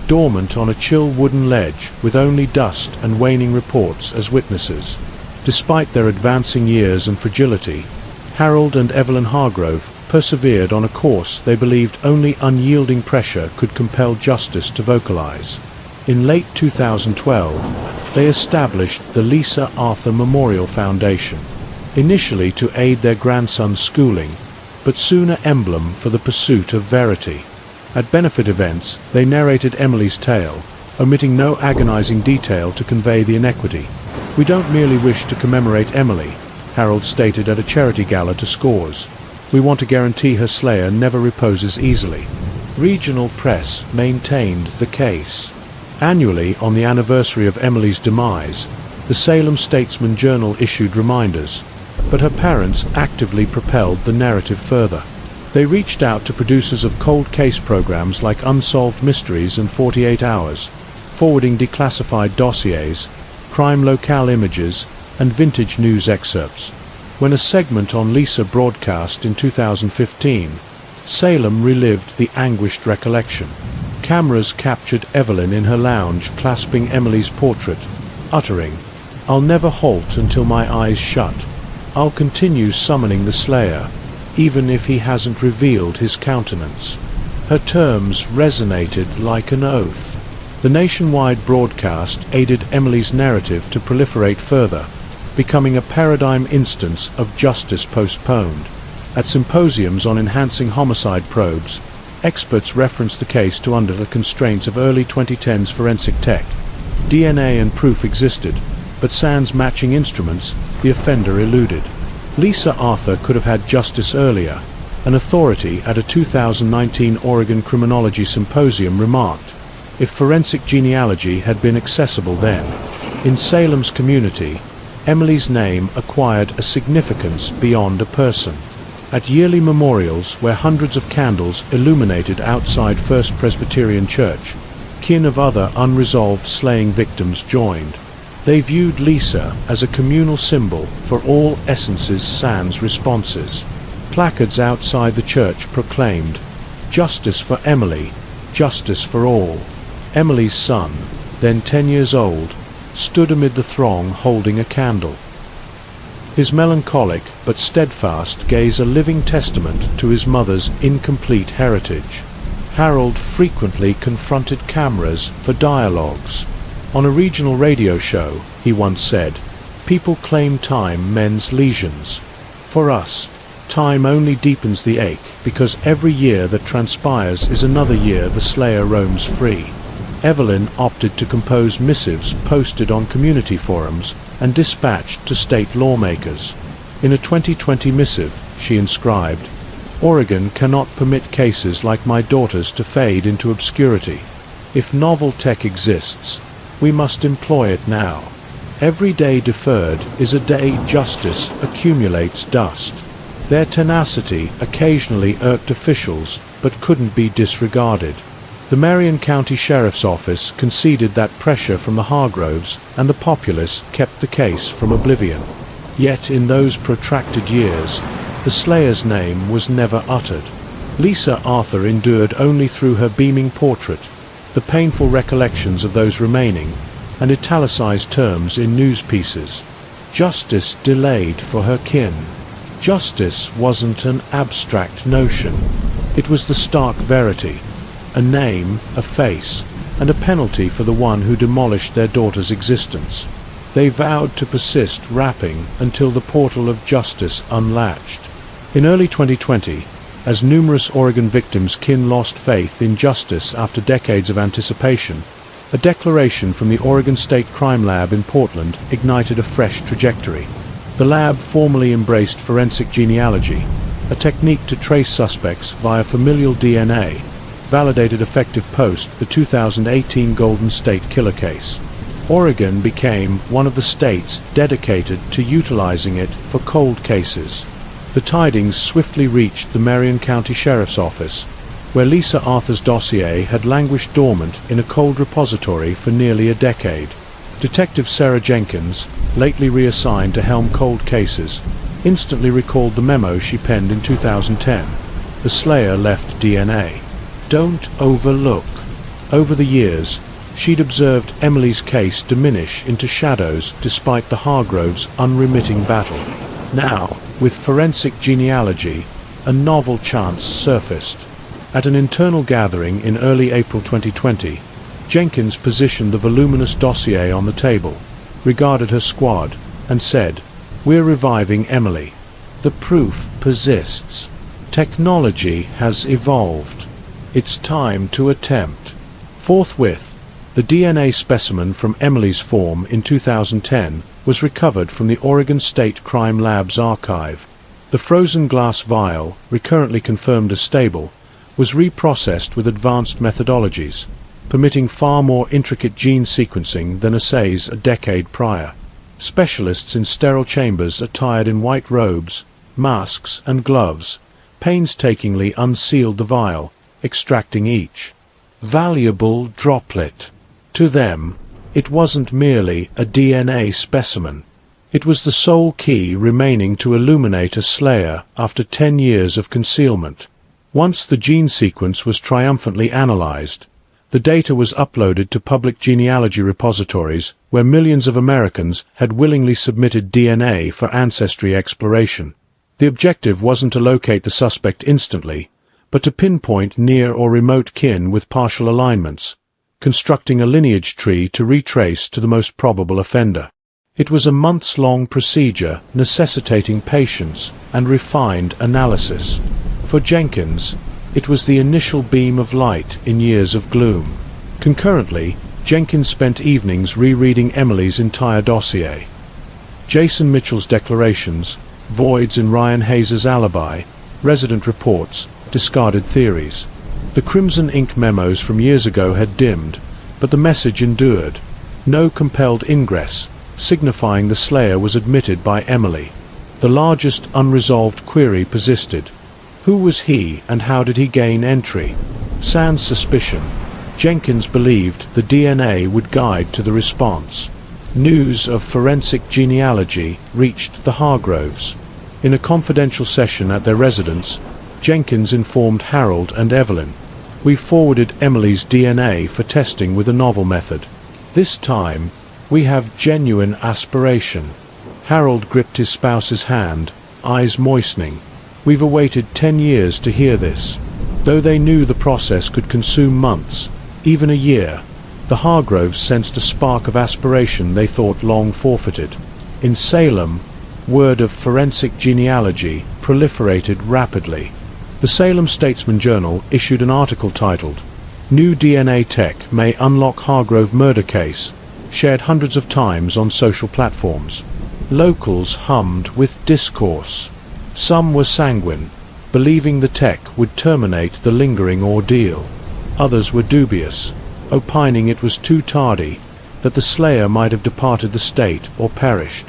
dormant on a chill wooden ledge with only dust and waning reports as witnesses. Despite their advancing years and fragility, Harold and Evelyn Hargrove persevered on a course they believed only unyielding pressure could compel justice to vocalize. In late 2012, they established the Lisa Arthur Memorial Foundation, initially to aid their grandson's schooling, but soon an emblem for the pursuit of verity. At benefit events, they narrated Emily's tale, omitting no agonizing detail to convey the inequity. "We don't merely wish to commemorate Emily," Harold stated at a charity gala to scores. "We want to guarantee her slayer never reposes easily." Regional press maintained the case. Annually, on the anniversary of Emily's demise, the Salem Statesman-Journal issued reminders, but her parents actively propelled the narrative further. They reached out to producers of cold case programs like Unsolved Mysteries and 48 Hours, forwarding declassified dossiers, crime locale images, and vintage news excerpts. When a segment on Lisa broadcast in 2015, Salem relived the anguished recollection. Cameras captured Evelyn in her lounge clasping Emily's portrait, uttering, "I'll never halt until my eyes shut. I'll continue summoning the slayer, even if he hasn't revealed his countenance." Her terms resonated like an oath. The nationwide broadcast aided Emily's narrative to proliferate further, becoming a paradigm instance of justice postponed. At symposiums on enhancing homicide probes, experts referenced the case to under the constraints of early 2010s forensic tech. DNA and proof existed, but sans matching instruments, the offender eluded. Lisa Arthur could have had justice earlier. An authority at a 2019 Oregon Criminology Symposium remarked, if forensic genealogy had been accessible then. In Salem's community, Emily's name acquired a significance beyond a person. At yearly memorials where hundreds of candles illuminated outside First Presbyterian Church, kin of other unresolved slaying victims joined. They viewed Lisa as a communal symbol for all essences sans responses. Placards outside the church proclaimed, "Justice for Emily, justice for all." Emily's son, then 10 years old, stood amid the throng holding a candle. His melancholic but steadfast gaze a living testament to his mother's incomplete heritage. Harold frequently confronted cameras for dialogues. On a regional radio show, he once said, "People claim time mends lesions. For us, time only deepens the ache because every year that transpires is another year the slayer roams free." Evelyn opted to compose missives posted on community forums and dispatched to state lawmakers. In a 2020 missive, she inscribed, "Oregon cannot permit cases like my daughter's to fade into obscurity. If novel tech exists, we must employ it now. Every day deferred is a day justice accumulates dust." Their tenacity occasionally irked officials but couldn't be disregarded. The Marion County Sheriff's Office conceded that pressure from the Hargroves and the populace kept the case from oblivion. Yet in those protracted years, the slayer's name was never uttered. Lisa Arthur endured only through her beaming portrait, the painful recollections of those remaining, and italicized terms in news pieces. Justice delayed for her kin. Justice wasn't an abstract notion. It was the stark verity. A name, a face, and a penalty for the one who demolished their daughter's existence. They vowed to persist rapping until the portal of justice unlatched. In early 2020, as numerous Oregon victims' kin lost faith in justice after decades of anticipation, a declaration from the Oregon State Crime Lab in Portland ignited a fresh trajectory. The lab formally embraced forensic genealogy, a technique to trace suspects via familial DNA, validated effective post the 2018 Golden State Killer case. Oregon became one of the states dedicated to utilizing it for cold cases. The tidings swiftly reached the Marion County Sheriff's Office, where Lisa Arthur's dossier had languished dormant in a cold repository for nearly a decade. Detective Sarah Jenkins, lately reassigned to helm cold cases, instantly recalled the memo she penned in 2010. The slayer left DNA. Don't overlook. Over the years, she'd observed Emily's case diminish into shadows despite the Hargroves' unremitting battle. Now, with forensic genealogy, a novel chance surfaced. At an internal gathering in early April 2020, Jenkins positioned the voluminous dossier on the table, regarded her squad, and said, "We're reviving Emily. The proof persists. Technology has evolved. It's time to attempt." Forthwith, the DNA specimen from Emily's form in 2010 was recovered from the Oregon State Crime Lab's archive. The frozen glass vial, recurrently confirmed as stable, was reprocessed with advanced methodologies, permitting far more intricate gene sequencing than assays a decade prior. Specialists in sterile chambers attired in white robes, masks, and gloves painstakingly unsealed the vial, extracting each valuable droplet. To them, it wasn't merely a DNA specimen. It was the sole key remaining to illuminate a slayer after 10 years of concealment. Once the gene sequence was triumphantly analyzed, the data was uploaded to public genealogy repositories where millions of Americans had willingly submitted DNA for ancestry exploration. The objective wasn't to locate the suspect instantly, but to pinpoint near or remote kin with partial alignments, constructing a lineage tree to retrace to the most probable offender. It was a months-long procedure necessitating patience and refined analysis. For Jenkins, it was the initial beam of light in years of gloom. Concurrently, Jenkins spent evenings rereading Emily's entire dossier. Jason Mitchell's declarations, voids in Ryan Hayes' alibi, resident reports, discarded theories. The Crimson Ink memos from years ago had dimmed, but the message endured. No compelled ingress, signifying the slayer was admitted by Emily. The largest unresolved query persisted. Who was he and how did he gain entry? Sans suspicion, Jenkins believed the DNA would guide to the response. News of forensic genealogy reached the Hargroves. In a confidential session at their residence, Jenkins informed Harold and Evelyn. We forwarded Emily's DNA for testing with a novel method. This time, we have genuine aspiration. Harold gripped his spouse's hand, eyes moistening. We've awaited 10 years to hear this. Though they knew the process could consume months, even a year, the Hargroves sensed a spark of aspiration they thought long forfeited. In Salem, word of forensic genealogy proliferated rapidly. The Salem Statesman-Journal issued an article titled, "New DNA Tech May Unlock Hargrove Murder Case," shared hundreds of times on social platforms. Locals hummed with discourse. Some were sanguine, believing the tech would terminate the lingering ordeal. Others were dubious, opining it was too tardy, that the slayer might have departed the state or perished.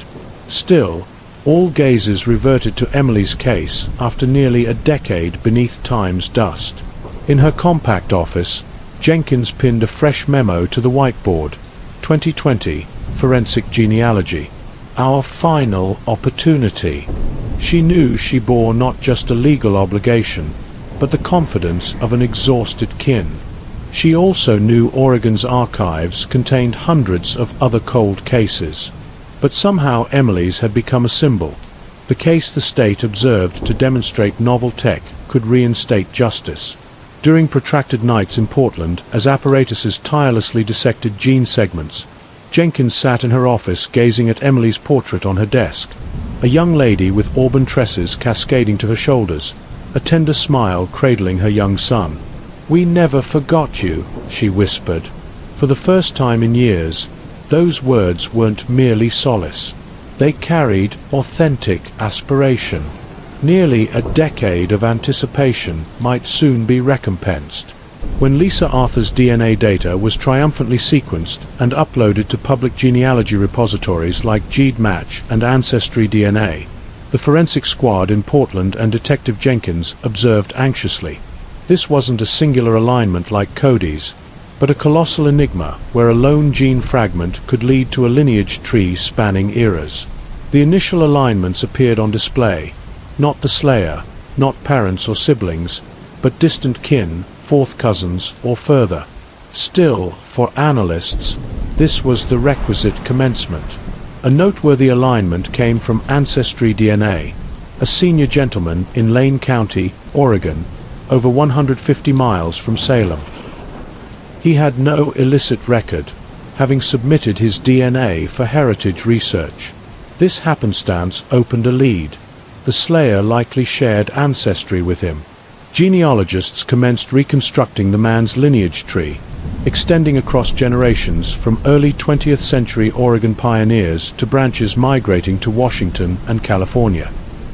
Still, all gazes reverted to Emily's case after nearly a decade beneath time's dust. In her compact office, Jenkins pinned a fresh memo to the whiteboard. 2020, Forensic Genealogy. Our final opportunity. She knew she bore not just a legal obligation, but the confidence of an exhausted kin. She also knew Oregon's archives contained hundreds of other cold cases. But somehow Emily's had become a symbol, the case the state observed to demonstrate novel tech could reinstate justice. During protracted nights in Portland, as apparatuses tirelessly dissected gene segments, Jenkins sat in her office gazing at Emily's portrait on her desk, a young lady with auburn tresses cascading to her shoulders, a tender smile cradling her young son. "We never forgot you," she whispered. For the first time in years, those words weren't merely solace. They carried authentic aspiration. Nearly a decade of anticipation might soon be recompensed. When Lisa Arthur's DNA data was triumphantly sequenced and uploaded to public genealogy repositories like GeneMatch and Ancestry DNA, the forensic squad in Portland and Detective Jenkins observed anxiously. This wasn't a singular alignment like Cody's, but a colossal enigma where a lone gene fragment could lead to a lineage tree spanning eras. The initial alignments appeared on display. Not the slayer, not parents or siblings, but distant kin, fourth cousins, or further. Still, for analysts, this was the requisite commencement. A noteworthy alignment came from Ancestry DNA, a senior gentleman in Lane County, Oregon, over 150 miles from Salem. He had no illicit record, having submitted his DNA for heritage research. This happenstance opened a lead. The slayer likely shared ancestry with him. Genealogists commenced reconstructing the man's lineage tree, extending across generations from early 20th century Oregon pioneers to branches migrating to Washington and California.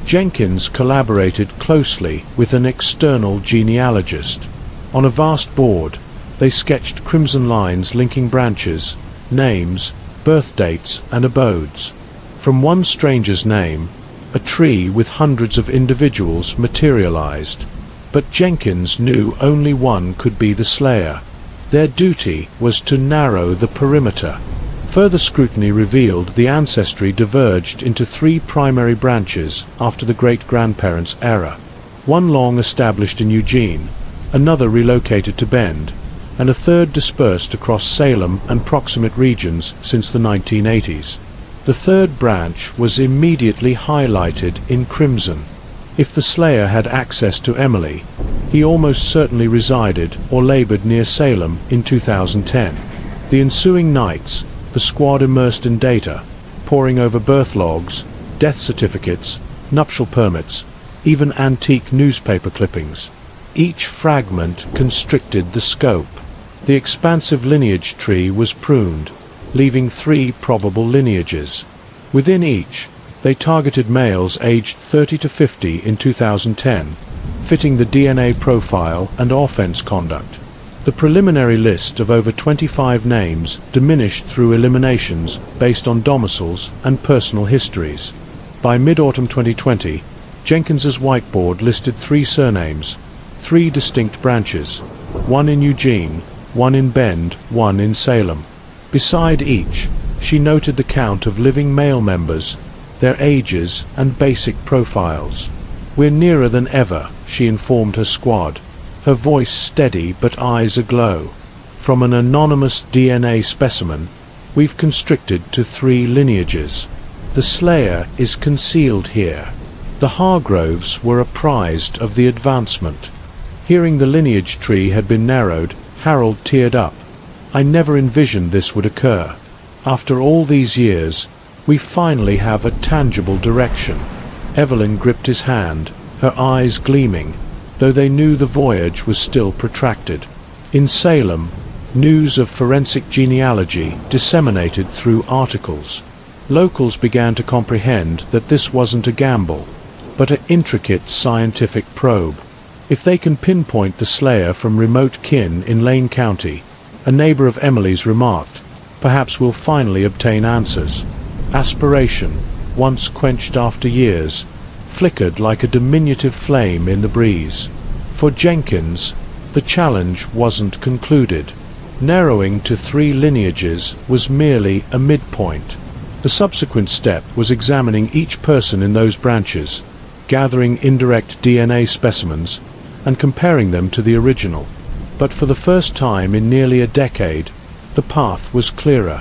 Jenkins collaborated closely with an external genealogist. On a vast board, they sketched crimson lines linking branches, names, birth dates, and abodes. From one stranger's name, a tree with hundreds of individuals materialized. But Jenkins knew only one could be the slayer. Their duty was to narrow the perimeter. Further scrutiny revealed the ancestry diverged into three primary branches after the great-grandparents' era. One long established in Eugene, another relocated to Bend, and a third dispersed across Salem and proximate regions since the 1980s. The third branch was immediately highlighted in crimson. If the slayer had access to Emily, he almost certainly resided or labored near Salem in 2010. The ensuing nights, the squad immersed in data, poring over birth logs, death certificates, nuptial permits, even antique newspaper clippings. Each fragment constricted the scope. The expansive lineage tree was pruned, leaving 3 probable lineages. Within each, they targeted males aged 30 to 50 in 2010, fitting the DNA profile and offense conduct. The preliminary list of over 25 names diminished through eliminations based on domiciles and personal histories. By mid-autumn 2020, Jenkins's whiteboard listed 3 surnames, 3 distinct branches, one in Eugene, one in Bend, one in Salem. Beside each, she noted the count of living male members, their ages and basic profiles. "We're nearer than ever," she informed her squad, her voice steady but eyes aglow. "From an anonymous DNA specimen, we've constricted to 3 lineages. The slayer is concealed here." The Hargroves were apprised of the advancement. Hearing the lineage tree had been narrowed, Harold teared up. "I never envisioned this would occur. After all these years, we finally have a tangible direction." Evelyn gripped his hand, her eyes gleaming, though they knew the voyage was still protracted. In Salem, news of forensic genealogy disseminated through articles. Locals began to comprehend that this wasn't a gamble, but an intricate scientific probe. If they can pinpoint the slayer from remote kin in Lane County, a neighbor of Emily's remarked, perhaps we'll finally obtain answers. Aspiration, once quenched after years, flickered like a diminutive flame in the breeze. For Jenkins, the challenge wasn't concluded. Narrowing to 3 lineages was merely a midpoint. The subsequent step was examining each person in those branches, gathering indirect DNA specimens, and comparing them to the original. But for the first time in nearly a decade, the path was clearer.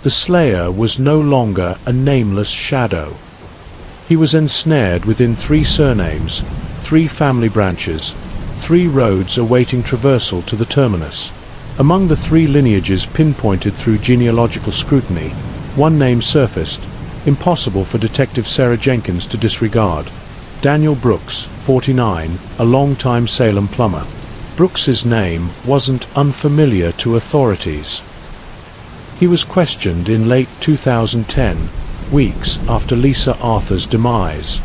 The slayer was no longer a nameless shadow. He was ensnared within 3 surnames, 3 family branches, 3 roads awaiting traversal to the terminus. Among the 3 lineages pinpointed through genealogical scrutiny, one name surfaced, impossible for Detective Sarah Jenkins to disregard. Daniel Brooks, 49, a longtime Salem plumber. Brooks's name wasn't unfamiliar to authorities. He was questioned in late 2010, weeks after Lisa Arthur's demise.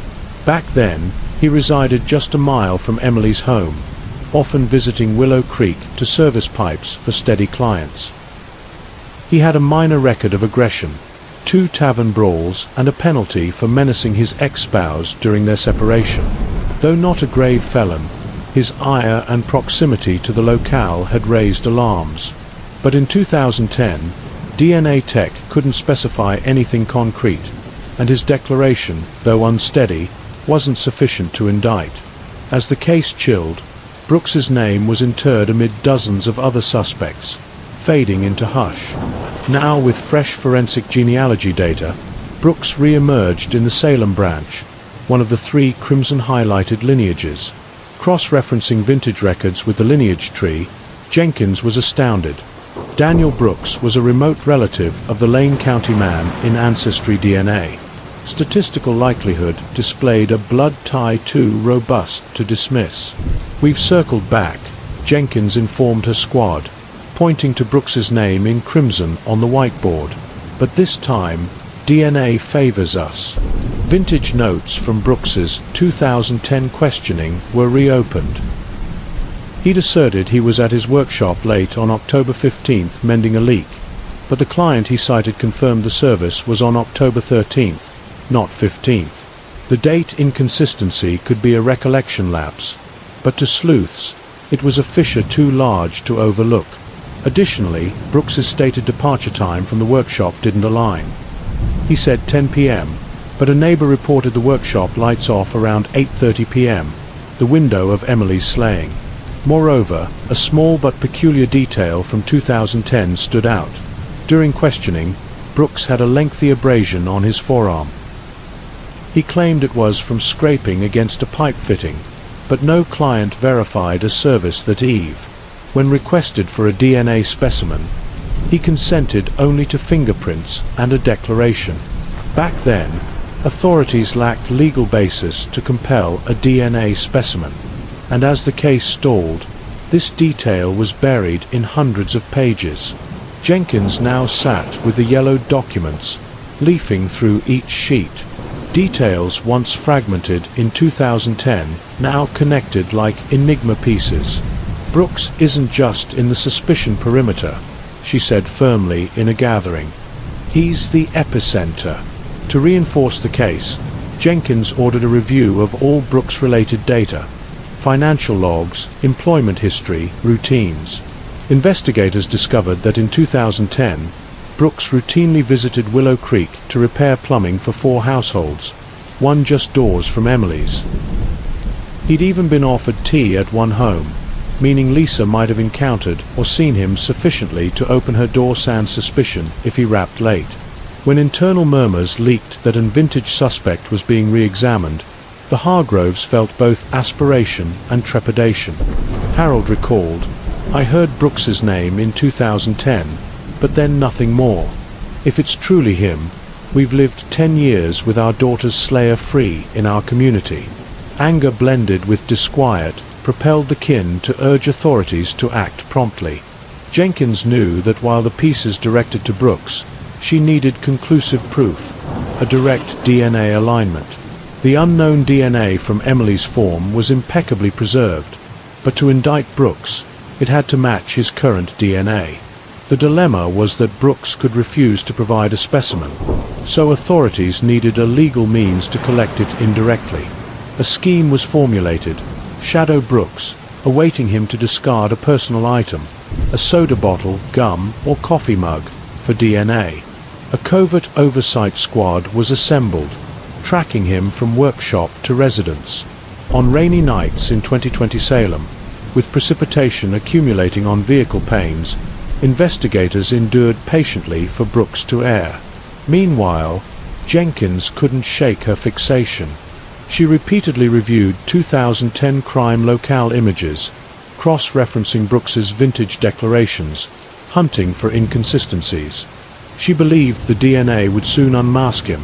Back then, he resided just a mile from Emily's home, often visiting Willow Creek to service pipes for steady clients. He had a minor record of aggression, 2 tavern brawls and a penalty for menacing his ex-spouse during their separation. Though not a grave felon, his ire and proximity to the locale had raised alarms. But in 2010, DNA tech couldn't specify anything concrete, and his declaration, though unsteady, wasn't sufficient to indict. As the case chilled, Brooks's name was interred amid dozens of other suspects, fading into hush. Now, with fresh forensic genealogy data, Brooks re-emerged in the Salem branch, one of the 3 crimson-highlighted lineages. Cross-referencing vintage records with the lineage tree, Jenkins was astounded. Daniel Brooks was a remote relative of the Lane County man in Ancestry DNA. Statistical likelihood displayed a blood tie too robust to dismiss. "We've circled back," Jenkins informed her squad, pointing to Brooks's name in crimson on the whiteboard. "But this time, DNA favors us." Vintage notes from Brooks's 2010 questioning were reopened. He'd asserted he was at his workshop late on October 15th mending a leak, but the client he cited confirmed the service was on October 13th, not 15th. The date inconsistency could be a recollection lapse, but to sleuths, it was a fissure too large to overlook. Additionally, Brooks's stated departure time from the workshop didn't align. He said 10 p.m., but a neighbor reported the workshop lights off around 8:30 p.m., the window of Emily's slaying. Moreover, a small but peculiar detail from 2010 stood out. During questioning, Brooks had a lengthy abrasion on his forearm. He claimed it was from scraping against a pipe fitting, but no client verified a service that eve. When requested for a DNA specimen, he consented only to fingerprints and a declaration. Back then, authorities lacked legal basis to compel a DNA specimen, and as the case stalled, This detail was buried in hundreds of pages. Jenkins now sat with the yellowed documents, leafing through each sheet. Details once fragmented in 2010, now connected like enigma pieces. Brooks isn't just in the suspicion perimeter, she said firmly in a gathering. He's the epicenter. To reinforce the case, Jenkins ordered a review of all Brooks-related data: financial logs, employment history, routines. Investigators discovered that in 2010, Brooks routinely visited Willow Creek to repair plumbing for 4 households, one just doors from Emily's. He'd even been offered tea at one home, meaning Lisa might have encountered or seen him sufficiently to open her door sans suspicion if he rapped late. When internal murmurs leaked that a vintage suspect was being re-examined, the Hargroves felt both aspiration and trepidation. Harold recalled, "I heard Brooks's name in 2010, but then nothing more. If it's truly him, we've lived 10 years with our daughter's slayer free in our community." Anger blended with disquiet propelled the kin to urge authorities to act promptly. Jenkins knew that while the pieces directed to Brooks, she needed conclusive proof, a direct DNA alignment. The unknown DNA from Emily's form was impeccably preserved, but to indict Brooks, it had to match his current DNA. The dilemma was that Brooks could refuse to provide a specimen, so authorities needed a legal means to collect it indirectly. A scheme was formulated: shadow Brooks, awaiting him to discard a personal item, a soda bottle, gum, or coffee mug, for DNA. A covert oversight squad was assembled, tracking him from workshop to residence. On rainy nights in 2020 Salem, with precipitation accumulating on vehicle panes, investigators endured patiently for Brooks to err. Meanwhile, Jenkins couldn't shake her fixation. She repeatedly reviewed 2010 crime locale images, cross-referencing Brooks's vintage declarations, hunting for inconsistencies. She believed the DNA would soon unmask him,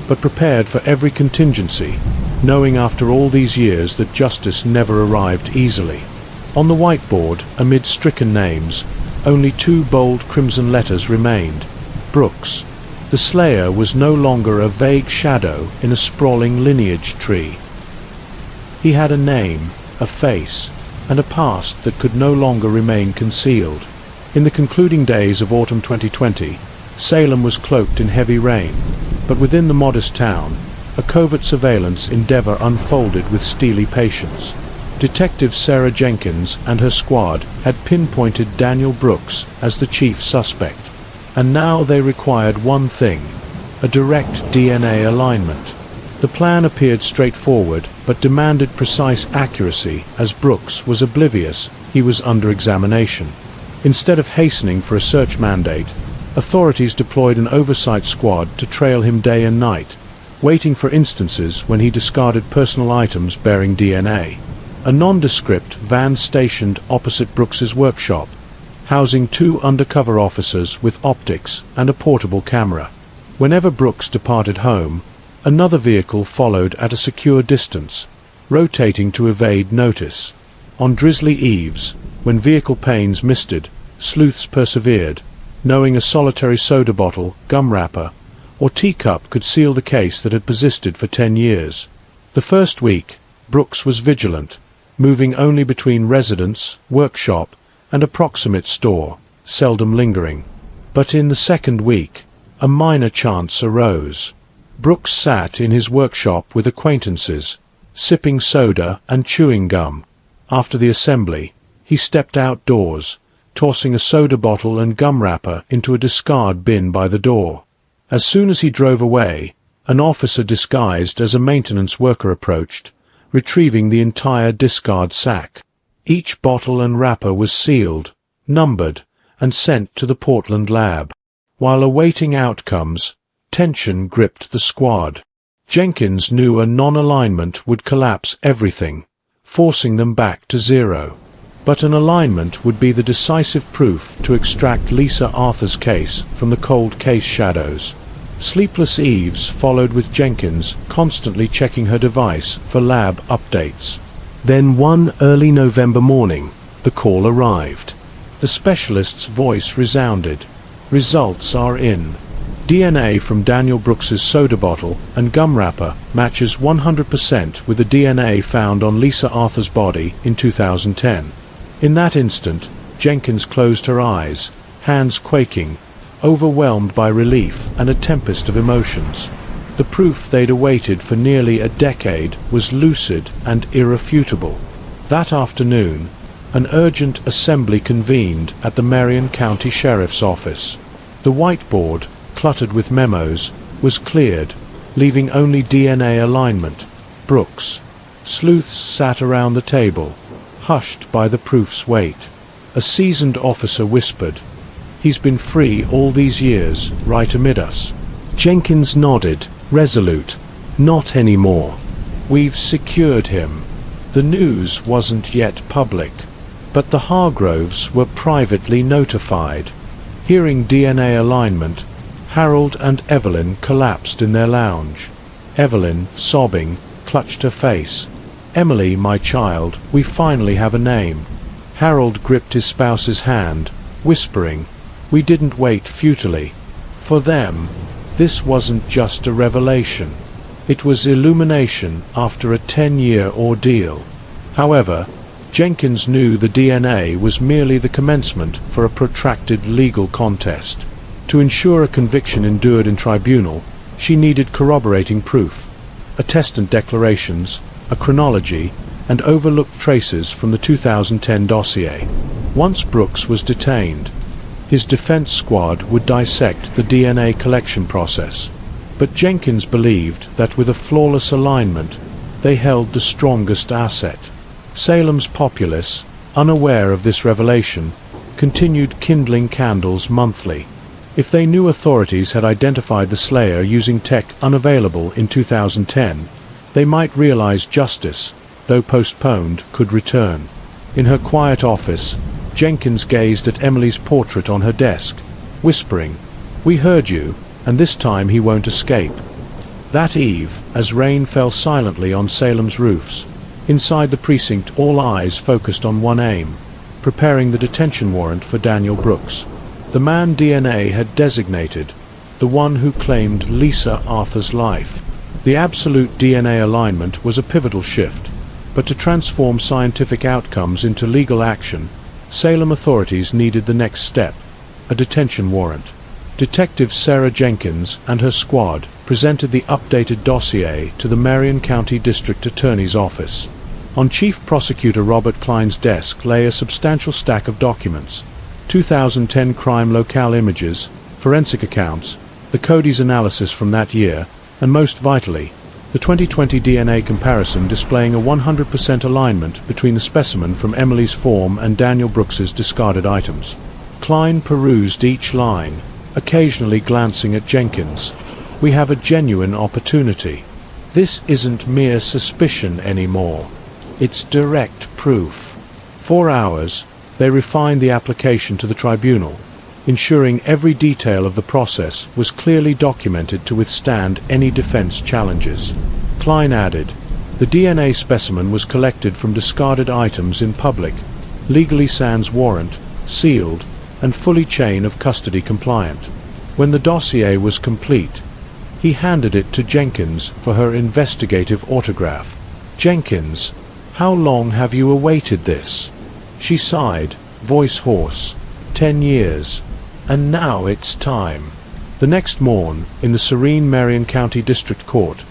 but prepared for every contingency, knowing after all these years that justice never arrived easily. On the whiteboard, amid stricken names, only 2 bold crimson letters remained: Brooks. The slayer was no longer a vague shadow in a sprawling lineage tree. He had a name, a face, and a past that could no longer remain concealed. In the concluding days of autumn 2020, Salem was cloaked in heavy rain, but within the modest town, a covert surveillance endeavor unfolded with steely patience. Detective Sarah Jenkins and her squad had pinpointed Daniel Brooks as the chief suspect, and now they required one thing: a direct DNA alignment. The plan appeared straightforward, but demanded precise accuracy, as Brooks was oblivious he was under examination. Instead of hastening for a search mandate, authorities deployed an oversight squad to trail him day and night, waiting for instances when he discarded personal items bearing DNA. A nondescript van stationed opposite Brooks's workshop, housing 2 undercover officers with optics and a portable camera. Whenever Brooks departed home, another vehicle followed at a secure distance, rotating to evade notice. On drizzly eves, when vehicle panes misted, sleuths persevered, knowing a solitary soda bottle, gum wrapper, or teacup could seal the case that had persisted for 10 years. The first week, Brooks was vigilant, moving only between residence, workshop, and a proximate store, seldom lingering. But in the second week, a minor chance arose. Brooks sat in his workshop with acquaintances, sipping soda and chewing gum. After the assembly, he stepped outdoors, tossing a soda bottle and gum wrapper into a discard bin by the door. As soon as he drove away, an officer disguised as a maintenance worker approached, retrieving the entire discard sack. Each bottle and wrapper was sealed, numbered, and sent to the Portland lab. While awaiting outcomes, tension gripped the squad. Jenkins knew a non-alignment would collapse everything, forcing them back to zero. But an alignment would be the decisive proof to extract Lisa Arthur's case from the cold case shadows. Sleepless eves followed, with Jenkins constantly checking her device for lab updates. Then one early November morning, The call arrived. The specialist's voice resounded. Results are in. DNA from Daniel Brooks's soda bottle and gum wrapper matches 100% with the DNA found on Lisa Arthur's body in 2010. In that instant, Jenkins closed her eyes, hands quaking, overwhelmed by relief and a tempest of emotions. The proof they'd awaited for nearly a decade was lucid and irrefutable. That afternoon, an urgent assembly convened at the Marion County Sheriff's Office. The whiteboard, cluttered with memos, was cleared, leaving only DNA alignment. Brooks. Sleuths sat around the table, hushed by the proof's weight. A seasoned officer whispered, "He's been free all these years, right amid us." Jenkins nodded, resolute. "Not anymore. We've secured him." The news wasn't yet public, but the Hargroves were privately notified. Hearing DNA alignment, Harold and Evelyn collapsed in their lounge. Evelyn, sobbing, clutched her face. "Emily, my child, we finally have a name." Harold gripped his spouse's hand, whispering, "We didn't wait futilely." For them, this wasn't just a revelation. It was illumination after a 10-year ordeal. However, Jenkins knew the DNA was merely the commencement for a protracted legal contest. To ensure a conviction endured in tribunal, she needed corroborating proof, attestant declarations, a chronology, and overlooked traces from the 2010 dossier. Once Brooks was detained, his defense squad would dissect the DNA collection process. But Jenkins believed that with a flawless alignment, they held the strongest asset. Salem's populace, unaware of this revelation, continued kindling candles monthly. If they knew authorities had identified the slayer using tech unavailable in 2010, they might realize justice, though postponed, could return. In her quiet office, Jenkins gazed at Emily's portrait on her desk, whispering, "We heard you, and this time he won't escape." That eve, as rain fell silently on Salem's roofs, inside the precinct all eyes focused on one aim, preparing the detention warrant for Daniel Brooks. The man DNA had designated, the one who claimed Lisa Arthur's life. The absolute DNA alignment was a pivotal shift, but to transform scientific outcomes into legal action, Salem authorities needed the next step, a detention warrant. Detective Sarah Jenkins and her squad presented the updated dossier to the Marion County District Attorney's Office. On Chief Prosecutor Robert Klein's desk lay a substantial stack of documents: 2010 crime locale images, forensic accounts, the Cody's analysis from that year, and most vitally, the 2020 DNA comparison displaying a 100% alignment between the specimen from Emily's form and Daniel Brooks's discarded items. Klein perused each line, occasionally glancing at Jenkins. "We have a genuine opportunity. This isn't mere suspicion anymore. It's direct proof." 4 hours, they refined the application to the tribunal, ensuring every detail of the process was clearly documented to withstand any defense challenges. Klein added, "The DNA specimen was collected from discarded items in public, legally sans warrant, sealed, and fully chain of custody compliant." When the dossier was complete, he handed it to Jenkins for her investigative autograph. "Jenkins, how long have you awaited this?" She sighed, voice hoarse. 10 years. And now it's time." The next morn, in the serene Marion County District Court,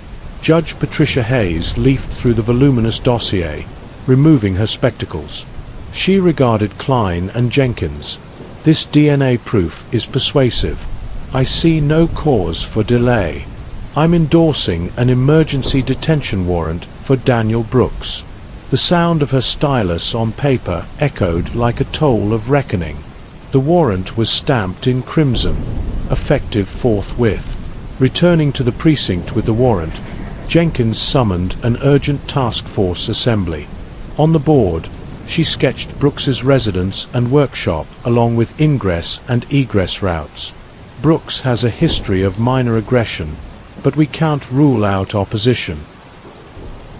Judge Patricia Hayes leafed through the voluminous dossier, removing her spectacles. She regarded Klein and Jenkins. "This DNA proof is persuasive. I see no cause for delay. I'm endorsing an emergency detention warrant for Daniel Brooks." The sound of her stylus on paper echoed like a toll of reckoning. The warrant was stamped in crimson, effective forthwith. Returning to the precinct with the warrant, Jenkins summoned an urgent task force assembly. On the board, she sketched Brooks's residence and workshop along with ingress and egress routes. "Brooks has a history of minor aggression, but we can't rule out opposition.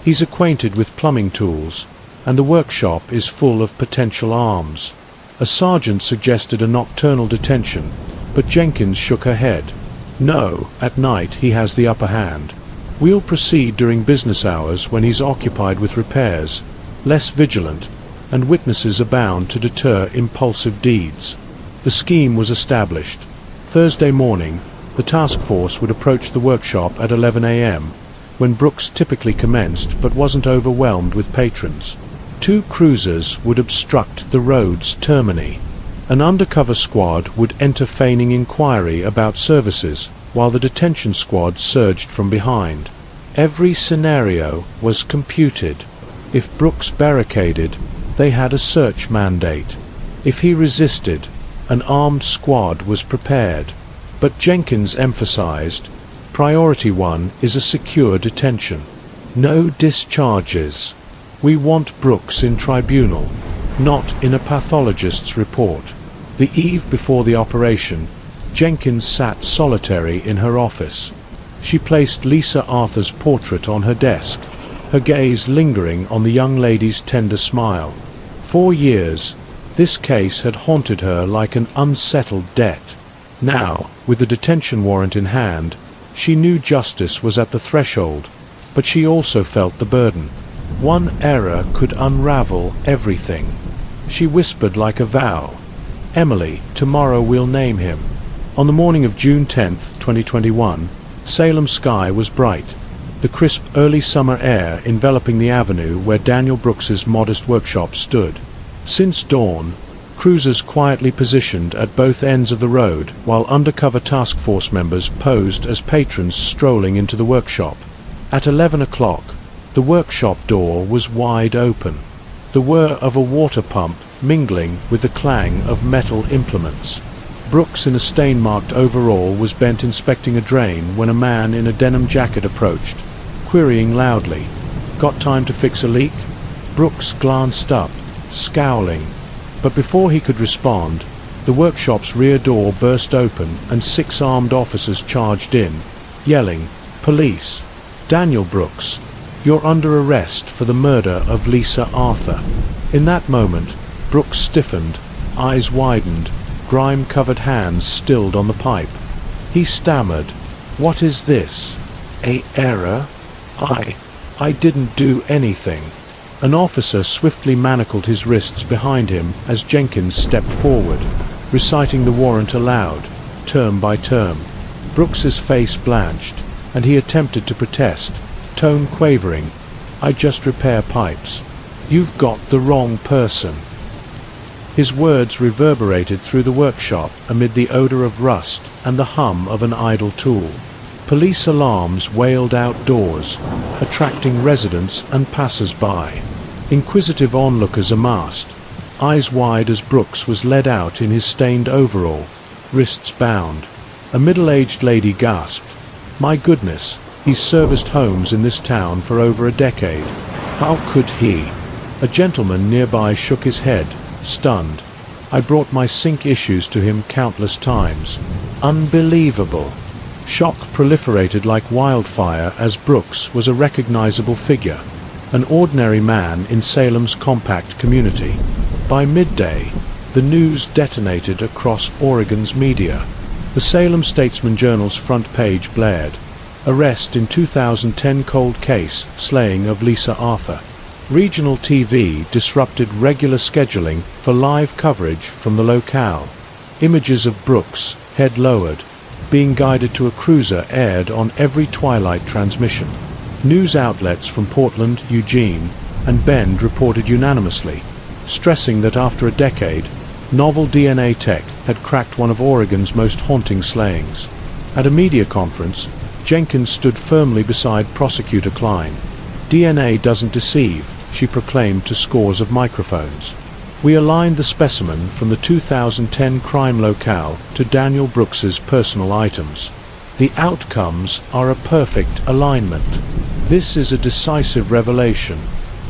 He's acquainted with plumbing tools, and the workshop is full of potential arms. A sergeant suggested a nocturnal detention, but Jenkins shook her head. No, at night he has the upper hand. We'll proceed during business hours when he's occupied with repairs, less vigilant, and witnesses abound to deter impulsive deeds. The scheme was established. Thursday morning, the task force would approach the workshop at 11 a.m., when Brooks typically commenced but wasn't overwhelmed with patrons. 2 cruisers would obstruct the road's termini. An undercover squad would enter feigning inquiry about services, while the detention squad surged from behind. Every scenario was computed. If Brooks barricaded, they had a search mandate. If he resisted, an armed squad was prepared. But Jenkins emphasized, Priority 1 is a secure detention. No discharges. We want Brooks in tribunal, not in a pathologist's report. The eve before the operation, Jenkins sat solitary in her office. She placed Lisa Arthur's portrait on her desk, her gaze lingering on the young lady's tender smile. 4 years, this case had haunted her like an unsettled debt. Now, with the detention warrant in hand, she knew justice was at the threshold, but she also felt the burden. One error could unravel everything. She whispered like a vow, Emily, tomorrow we'll name him. On the morning of June 10, 2021, Salem's sky was bright, the crisp early summer air enveloping the avenue where Daniel Brooks's modest workshop stood. Since dawn, cruisers quietly positioned at both ends of the road while undercover task force members posed as patrons strolling into the workshop. At 11 o'clock, the workshop door was wide open, the whir of a water pump mingling with the clang of metal implements. Brooks in a stain-marked overall was bent inspecting a drain when a man in a denim jacket approached, querying loudly, "Got time to fix a leak?" Brooks glanced up, scowling, but before he could respond, the workshop's rear door burst open and 6 armed officers charged in, yelling, "Police! Daniel Brooks, you're under arrest for the murder of Lisa Arthur." In that moment, Brooks stiffened, eyes widened, grime-covered hands stilled on the pipe. He stammered, "What is this? A error? I didn't do anything." An officer swiftly manacled his wrists behind him as Jenkins stepped forward, reciting the warrant aloud, term by term. Brooks's face blanched, and he attempted to protest, tone quavering, "I just repair pipes. You've got the wrong person." His words reverberated through the workshop amid the odor of rust and the hum of an idle tool. Police alarms wailed outdoors, attracting residents and passers-by. Inquisitive onlookers amassed, eyes wide as Brooks was led out in his stained overall, wrists bound. A middle-aged lady gasped, "My goodness, he's serviced homes in this town for over a decade. How could he?" A gentleman nearby shook his head, stunned. "I brought my sink issues to him countless times. Unbelievable." Shock proliferated like wildfire as Brooks was a recognizable figure, an ordinary man in Salem's compact community. By midday, the news detonated across Oregon's media. The Salem Statesman-Journal's front page blared, "Arrest in 2010 cold case, slaying of Lisa Arthur." Regional TV disrupted regular scheduling for live coverage from the locale. Images of Brooks, head lowered, being guided to a cruiser aired on every twilight transmission. News outlets from Portland, Eugene, and Bend reported unanimously, stressing that after a decade, novel DNA tech had cracked one of Oregon's most haunting slayings. At a media conference, Jenkins stood firmly beside Prosecutor Klein. "DNA doesn't deceive," she proclaimed to scores of microphones. We aligned the specimen from the 2010 crime locale to Daniel Brooks's personal items. The outcomes are a perfect alignment. This is a decisive revelation,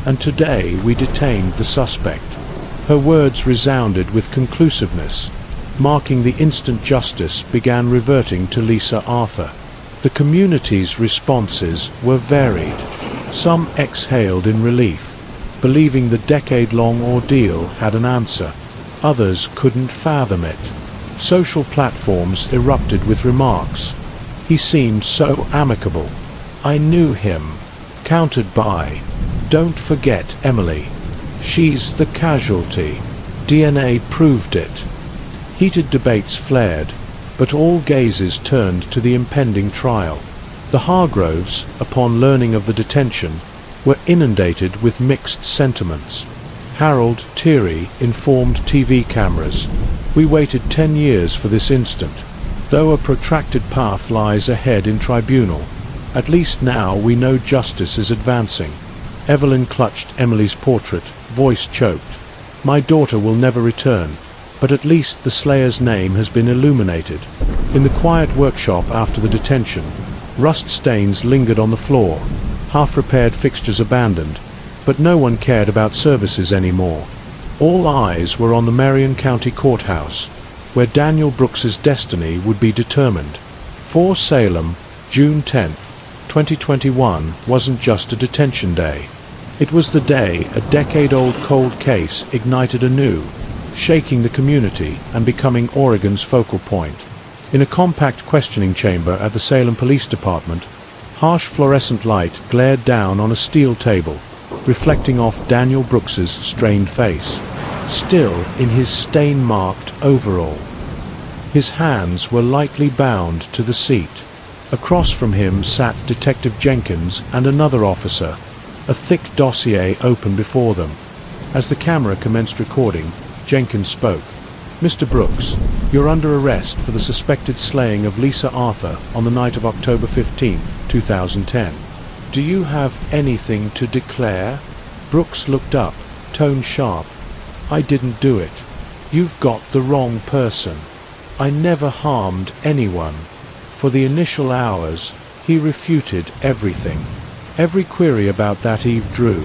and today we detained the suspect. Her words resounded with conclusiveness, marking the instant justice began reverting to Lisa Arthur. The community's responses were varied. Some exhaled in relief, believing the decade-long ordeal had an answer. Others couldn't fathom it. Social platforms erupted with remarks. He seemed so amicable. I knew him. Countered by, "Don't forget Emily. She's the casualty. DNA proved it." Heated debates flared, but all gazes turned to the impending trial. The Hargroves, upon learning of the detention, were inundated with mixed sentiments. Harold Thierry informed TV cameras, "We waited 10 years for this instant. Though a protracted path lies ahead in tribunal, at least now we know justice is advancing." Evelyn clutched Emily's portrait, voice choked. "My daughter will never return, but at least the slayer's name has been illuminated." In the quiet workshop after the detention, rust stains lingered on the floor, half-repaired fixtures abandoned, but no one cared about services anymore. All eyes were on the Marion County Courthouse, where Daniel Brooks's destiny would be determined. For Salem, June 10th, 2021 wasn't just a detention day. It was the day a decade-old cold case ignited anew, shaking the community and becoming Oregon's focal point. In a compact questioning chamber at the Salem Police Department, harsh fluorescent light glared down on a steel table, reflecting off Daniel Brooks's strained face, still in his stain-marked overall. His hands were lightly bound to the seat. Across from him sat Detective Jenkins and another officer, a thick dossier open before them. As the camera commenced recording, Jenkins spoke. "Mr. Brooks, you're under arrest for the suspected slaying of Lisa Arthur on the night of October 15th, 2010. Do you have anything to declare?" Brooks looked up, tone sharp. "I didn't do it. You've got the wrong person. I never harmed anyone." For the initial hours, he refuted everything. Every query about that eve drew.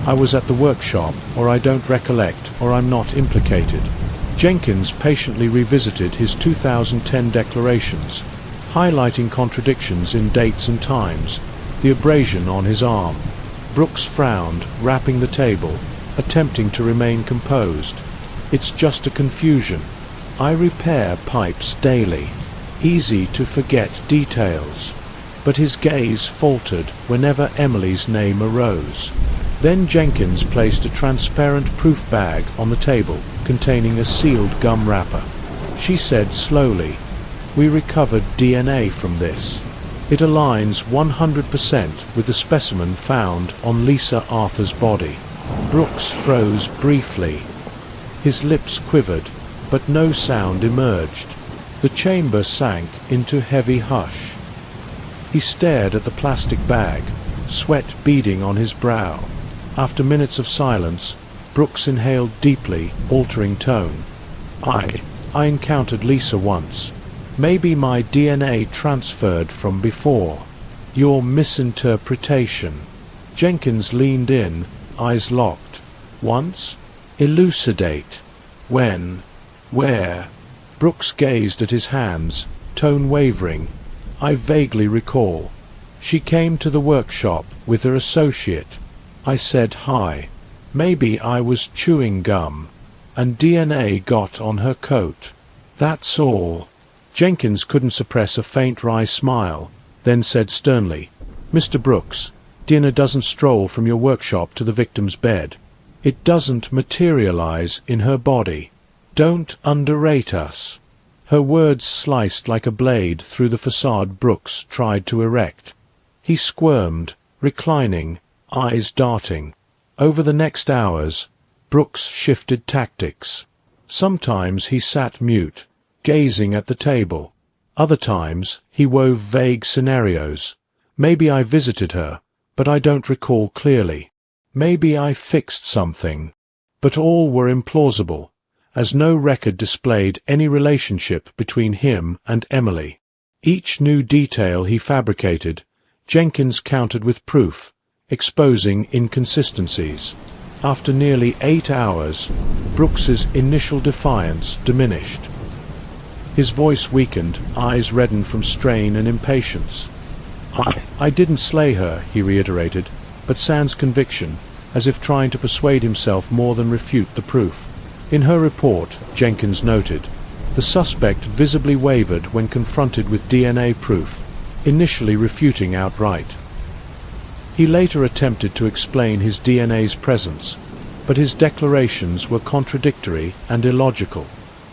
"I was at the workshop," or "I don't recollect," or "I'm not implicated." Jenkins patiently revisited his 2010 declarations, highlighting contradictions in dates and times, the abrasion on his arm. Brooks frowned, rapping the table, attempting to remain composed. "It's just a confusion. I repair pipes daily. Easy to forget details." But his gaze faltered whenever Emily's name arose. Then Jenkins placed a transparent proof bag on the table containing a sealed gum wrapper. She said slowly, "We recovered DNA from this. It aligns 100% with the specimen found on Lisa Arthur's body." Brooks froze briefly. His lips quivered, but no sound emerged. The chamber sank into heavy hush. He stared at the plastic bag, sweat beading on his brow. After minutes of silence, Brooks inhaled deeply, altering tone. I encountered Lisa once. Maybe my DNA transferred from before. Your misinterpretation." Jenkins leaned in, eyes locked. "Once? Elucidate. When? Where?" Brooks gazed at his hands, tone wavering. "I vaguely recall. She came to the workshop with her associate. I said hi. Maybe I was chewing gum, and DNA got on her coat. That's all." Jenkins couldn't suppress a faint wry smile, then said sternly, "Mr. Brooks, Dinah doesn't stroll from your workshop to the victim's bed. It doesn't materialize in her body. Don't underrate us." Her words sliced like a blade through the facade Brooks tried to erect. He squirmed, reclining, eyes darting. Over the next hours, Brooks shifted tactics. Sometimes he sat mute, gazing at the table. Other times he wove vague scenarios. "Maybe I visited her, but I don't recall clearly. Maybe I fixed something." But all were implausible, as no record displayed any relationship between him and Emily. Each new detail he fabricated, Jenkins countered with proof, exposing inconsistencies. After nearly 8 hours, Brooks's initial defiance diminished. His voice weakened, eyes reddened from strain and impatience. I didn't slay her," he reiterated, but sans conviction. as if trying to persuade himself more than refute the proof. In her report, Jenkins noted, the suspect visibly wavered when confronted with DNA proof, initially refuting outright. He later attempted to explain his DNA's presence, but his declarations were contradictory and illogical.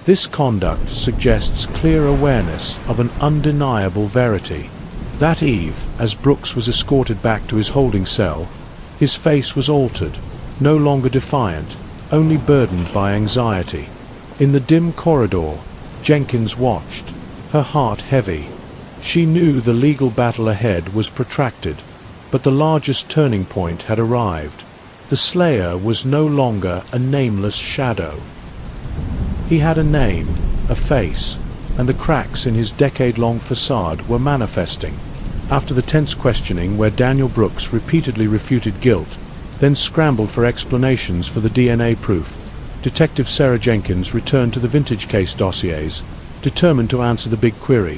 This conduct suggests clear awareness of an undeniable verity. That eve, as Brooks was escorted back to his holding cell, his face was altered, no longer defiant, only burdened by anxiety. In the dim corridor, Jenkins watched, her heart heavy. She knew the legal battle ahead was protracted, but the largest turning point had arrived. The slayer was no longer a nameless shadow. He had a name, a face, and the cracks in his decade-long facade were manifesting. After the tense questioning where Daniel Brooks repeatedly refuted guilt, then scrambled for explanations for the DNA proof, Detective Sarah Jenkins returned to the vintage case dossiers, determined to answer the big query.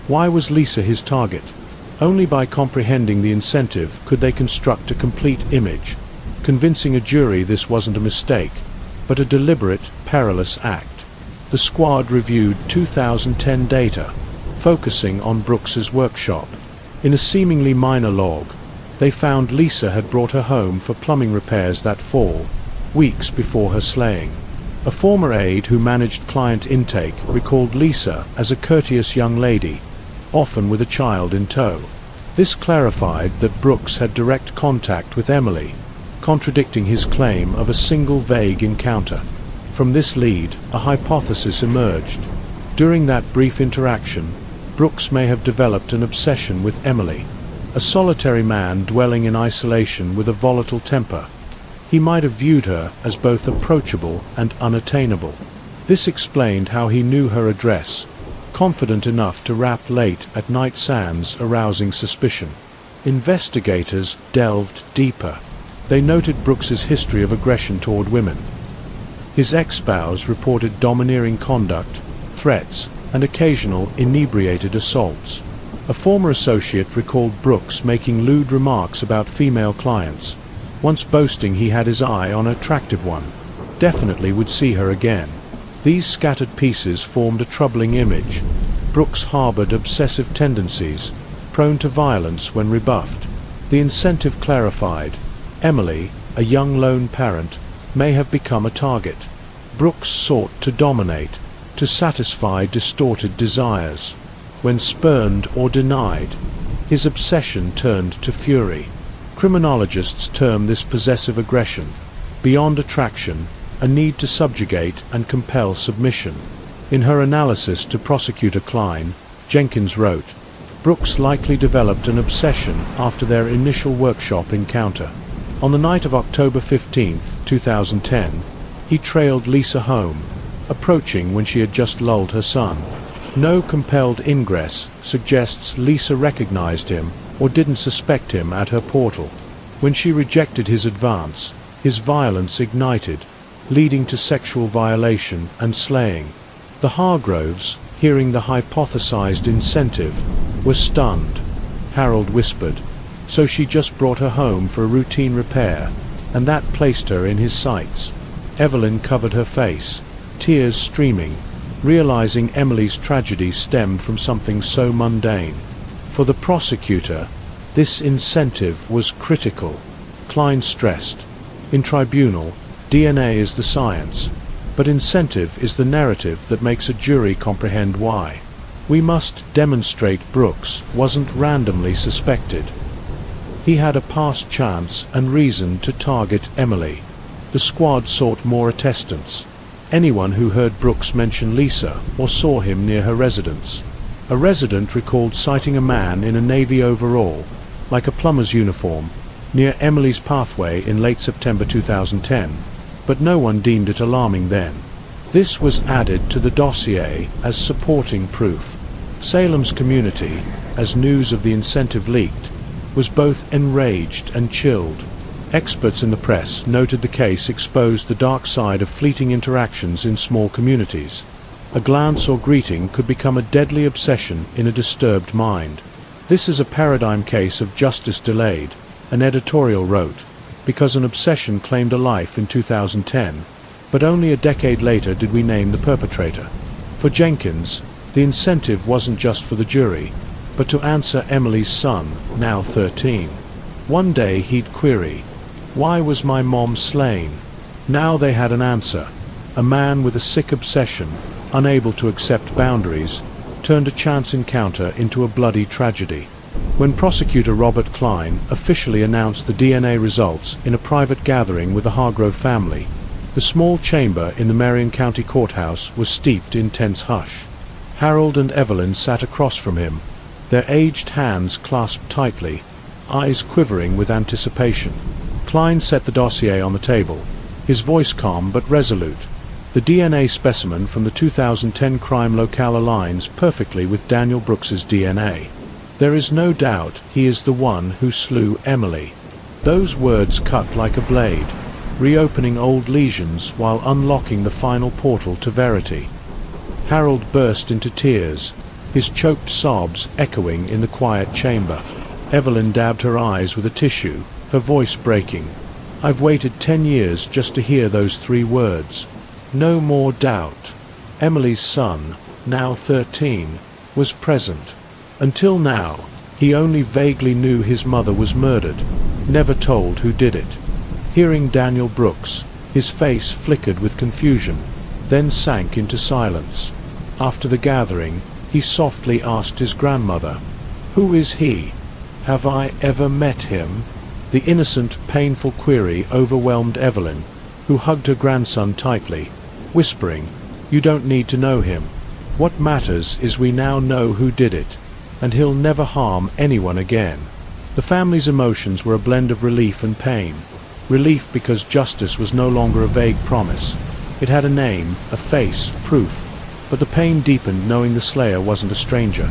Why was Lisa his target? Only by comprehending the incentive could they construct a complete image, convincing a jury this wasn't a mistake, but a deliberate, perilous act. The squad reviewed 2010 data, focusing on Brooks's workshop. In a seemingly minor log, they found Lisa had brought her home for plumbing repairs that fall, weeks before her slaying. A former aide who managed client intake recalled Lisa as a courteous young lady, often with a child in tow. This clarified that Brooks had direct contact with Emily, contradicting his claim of a single vague encounter. From this lead, a hypothesis emerged. During that brief interaction, Brooks may have developed an obsession with Emily, a solitary man dwelling in isolation with a volatile temper. He might have viewed her as both approachable and unattainable. This explained how he knew her address, confident enough to rap late at night sands, arousing suspicion. Investigators delved deeper. They noted Brooks's history of aggression toward women. His ex-spouse reported domineering conduct, threats, and occasional inebriated assaults. A former associate recalled Brooks making lewd remarks about female clients, once boasting he had his eye on an attractive one, definitely would see her again. These scattered pieces formed a troubling image. Brooks harbored obsessive tendencies, prone to violence when rebuffed. The incentive clarified. Emily, a young lone parent, may have become a target. Brooks sought to dominate, to satisfy distorted desires. When spurned or denied, his obsession turned to fury. Criminologists term this possessive aggression, beyond attraction, a need to subjugate and compel submission. In her analysis to Prosecutor Klein, Jenkins wrote, Brooks likely developed an obsession after their initial workshop encounter. On the night of October 15, 2010, he trailed Lisa home, approaching when she had just lulled her son. No compelled ingress suggests Lisa recognized him or didn't suspect him at her portal. When she rejected his advance, his violence ignited, leading to sexual violation and slaying. The Hargroves, hearing the hypothesized incentive, were stunned. Harold whispered, so she just brought her home for a routine repair, and that placed her in his sights. Evelyn covered her face, tears streaming, realizing Emily's tragedy stemmed from something so mundane. For the prosecutor, this incentive was critical. Klein stressed, in tribunal, DNA is the science, but incentive is the narrative that makes a jury comprehend why. We must demonstrate Brooks wasn't randomly suspected. He had a past chance and reason to target Emily. The squad sought more attestants. Anyone who heard Brooks mention Lisa or saw him near her residence. A resident recalled sighting a man in a navy overall, like a plumber's uniform, near Emily's pathway in late September 2010, but no one deemed it alarming then. This was added to the dossier as supporting proof. Salem's community, as news of the incentive leaked, was both enraged and chilled. Experts in the press noted the case exposed the dark side of fleeting interactions in small communities. A glance or greeting could become a deadly obsession in a disturbed mind. This is a paradigm case of justice delayed, an editorial wrote. because an obsession claimed a life in 2010, but only a decade later did we name the perpetrator. For Jenkins, the incentive wasn't just for the jury, but to answer Emily's son, now 13. One day he'd query, "Why was my mom slain?" Now they had an answer. A man with a sick obsession, unable to accept boundaries, turned a chance encounter into a bloody tragedy. When prosecutor Robert Klein officially announced the DNA results in a private gathering with the Hargrove family, the small chamber in the Marion County Courthouse was steeped in tense hush. Harold and Evelyn sat across from him, their aged hands clasped tightly, eyes quivering with anticipation. Klein set the dossier on the table, his voice calm but resolute. The DNA specimen from the 2010 crime locale aligns perfectly with Daniel Brooks's DNA. There is no doubt he is the one who slew Emily. Those words cut like a blade, reopening old lesions while unlocking the final portal to verity. Harold burst into tears, his choked sobs echoing in the quiet chamber. Evelyn dabbed her eyes with a tissue, her voice breaking. "I've waited 10 years just to hear those 3 words. No more doubt." Emily's son, now 13, was present. Until now, he only vaguely knew his mother was murdered, never told who did it. Hearing Daniel Brooks, his face flickered with confusion, then sank into silence. After the gathering, he softly asked his grandmother, "Who is he? Have I ever met him?" The innocent, painful query overwhelmed Evelyn, who hugged her grandson tightly, whispering, "You don't need to know him. What matters is we now know who did it, and he'll never harm anyone again." The family's emotions were a blend of relief and pain. Relief because justice was no longer a vague promise. It had a name, a face, proof, but the pain deepened knowing the slayer wasn't a stranger.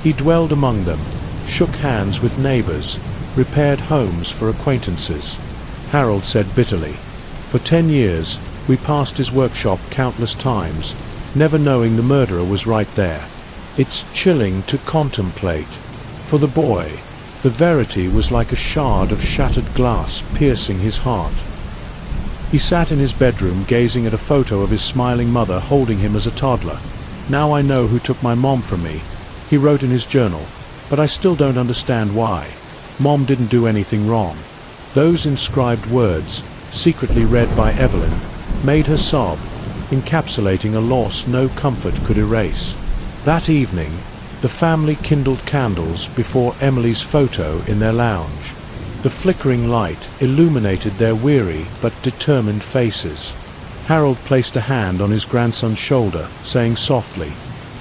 He dwelled among them, shook hands with neighbors, repaired homes for acquaintances. Harold said bitterly, "For 10 years, we passed his workshop countless times, never knowing the murderer was right there. It's chilling to contemplate." For the boy, the verity was like a shard of shattered glass piercing his heart. He sat in his bedroom gazing at a photo of his smiling mother holding him as a toddler. "Now I know who took my mom from me," he wrote in his journal, "but I still don't understand why. Mom didn't do anything wrong." Those inscribed words, secretly read by Evelyn, made her sob, encapsulating a loss no comfort could erase. That evening, the family kindled candles before Emily's photo in their lounge. The flickering light illuminated their weary but determined faces. Harold placed a hand on his grandson's shoulder, saying softly,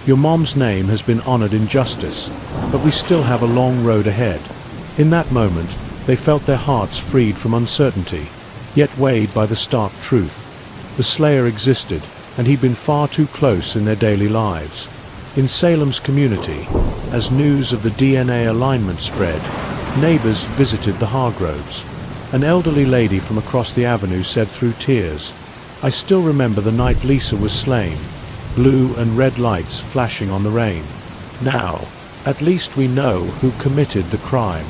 "Your mom's name has been honored in justice, but we still have a long road ahead." In that moment, they felt their hearts freed from uncertainty, yet weighed by the stark truth. The slayer existed, and he'd been far too close in their daily lives. In Salem's community, as news of the DNA alignment spread, neighbors visited the Hargroves. An elderly lady from across the avenue said through tears, "I still remember the night Lisa was slain, blue and red lights flashing on the rain. Now, at least we know who committed the crime."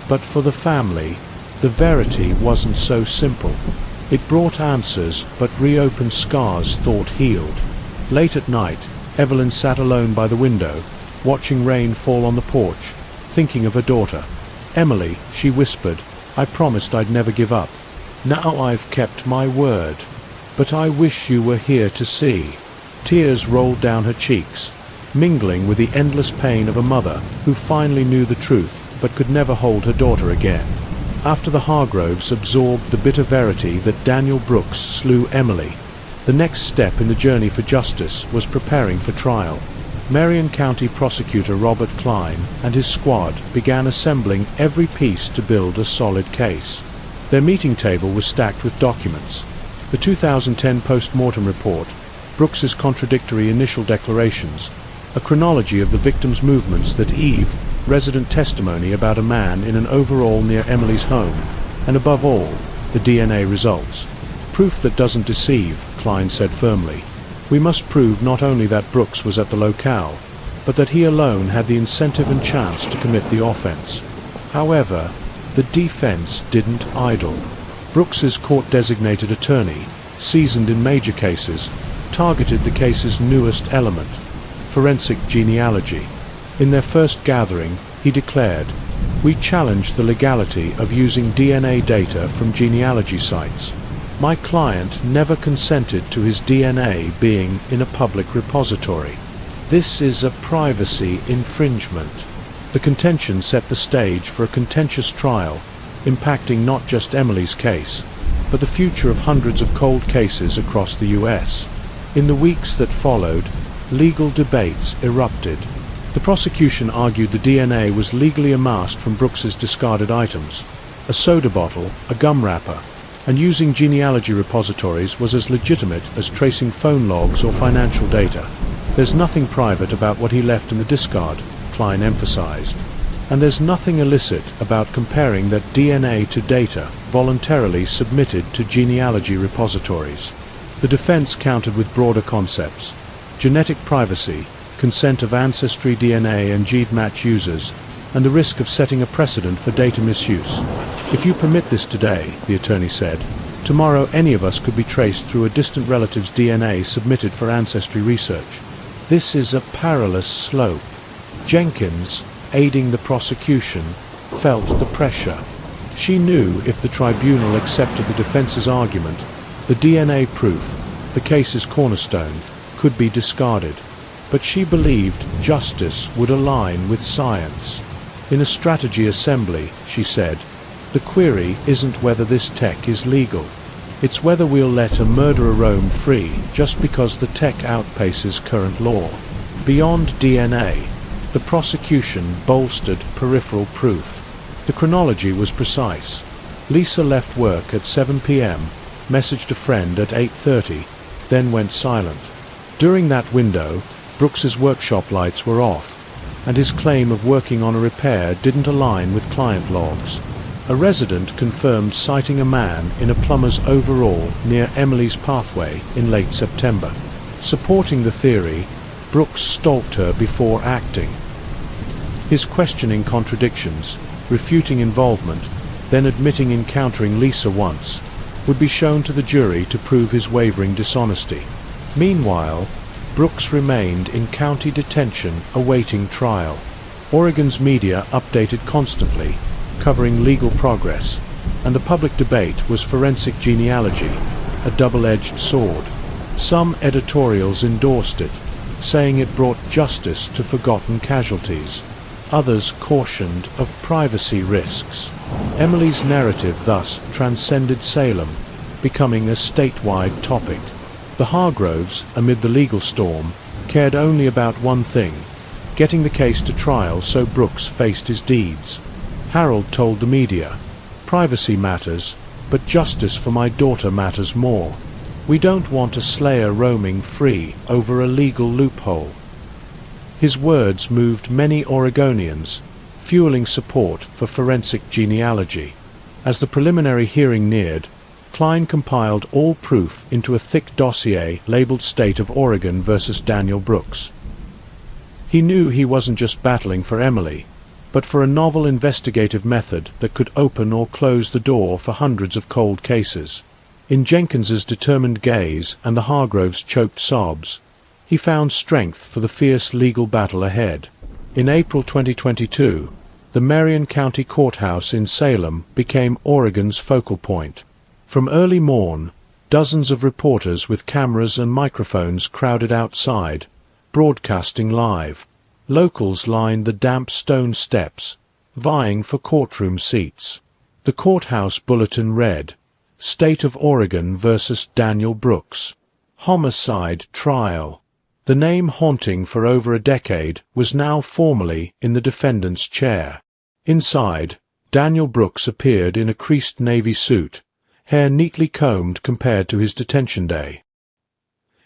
But for the family, the verity wasn't so simple. It brought answers, but reopened scars thought healed. Late at night, Evelyn sat alone by the window, watching rain fall on the porch, thinking of her daughter. "Emily," she whispered, "I promised I'd never give up. Now I've kept my word. But I wish you were here to see." Tears rolled down her cheeks, mingling with the endless pain of a mother who finally knew the truth but could never hold her daughter again. After the Hargroves absorbed the bitter verity that Daniel Brooks slew Emily, the next step in the journey for justice was preparing for trial. Marion County Prosecutor Robert Klein and his squad began assembling every piece to build a solid case. Their meeting table was stacked with documents: the 2010 post-mortem report, Brooks's contradictory initial declarations, a chronology of the victim's movements that eve, resident testimony about a man in an overall near Emily's home, and above all, the DNA results. "Proof that doesn't deceive," Klein said firmly. "We must prove not only that Brooks was at the locale, but that he alone had the incentive and chance to commit the offense." However, The defense didn't idle. Brooks's court-designated attorney, seasoned in major cases, targeted the case's newest element, forensic genealogy. In their first gathering, he declared, "We challenge the legality of using DNA data from genealogy sites. My client never consented to his DNA being in a public repository. This is a privacy infringement." The contention set the stage for a contentious trial, impacting not just Emily's case, but the future of hundreds of cold cases across the U.S. In the weeks that followed, legal debates erupted. The prosecution argued the DNA was legally amassed from Brooks's discarded items, a soda bottle, a gum wrapper, and using genealogy repositories was as legitimate as tracing phone logs or financial data. "There's nothing private about what he left in the discard," Klein emphasized, "and there's nothing illicit about comparing that DNA to data voluntarily submitted to genealogy repositories." The defense countered with broader concepts: genetic privacy, consent of ancestry DNA and GED-match users, and the risk of setting a precedent for data misuse. "If you permit this today," the attorney said, "tomorrow any of us could be traced through a distant relative's DNA submitted for ancestry research. This is a perilous slope." Jenkins, aiding the prosecution, felt the pressure. She knew if the tribunal accepted the defense's argument, the DNA proof, the case's cornerstone, could be discarded. But she believed justice would align with science. In a strategy assembly, she said, "The query isn't whether this tech is legal. It's whether we'll let a murderer roam free just because the tech outpaces current law." Beyond DNA, the prosecution bolstered peripheral proof. The chronology was precise. Lisa left work at 7 p.m., messaged a friend at 8:30, then went silent. During that window, Brooks's workshop lights were off, and his claim of working on a repair didn't align with client logs. A resident confirmed sighting a man in a plumber's overall near Emily's pathway in late September. Supporting the theory, Brooks stalked her before acting. His questioning contradictions, refuting involvement, then admitting encountering Lisa once, would be shown to the jury to prove his wavering dishonesty. Meanwhile, Brooks remained in county detention awaiting trial. Oregon's media updated constantly, covering legal progress, and the public debate was forensic genealogy, a double-edged sword. Some editorials endorsed it, saying it brought justice to forgotten casualties. Others cautioned of privacy risks. Emily's narrative thus transcended Salem, becoming a statewide topic. The Hargroves, amid the legal storm, cared only about one thing: getting the case to trial so Brooks faced his deeds. Harold told the media, "Privacy matters, but justice for my daughter matters more. We don't want a slayer roaming free over a legal loophole." His words moved many Oregonians, fueling support for forensic genealogy. As the preliminary hearing neared, Klein compiled all proof into a thick dossier labeled State of Oregon versus Daniel Brooks. He knew he wasn't just battling for Emily, but for a novel investigative method that could open or close the door for hundreds of cold cases. In Jenkins's determined gaze and the Hargroves' choked sobs, he found strength for the fierce legal battle ahead. In April 2022, the Marion County Courthouse in Salem became Oregon's focal point. From early morn, dozens of reporters with cameras and microphones crowded outside, broadcasting live. Locals lined the damp stone steps, vying for courtroom seats. The courthouse bulletin read, "State of Oregon versus Daniel Brooks. Homicide trial." The name haunting for over a decade was now formally in the defendant's chair. Inside, Daniel Brooks appeared in a creased navy suit, hair neatly combed compared to his detention day.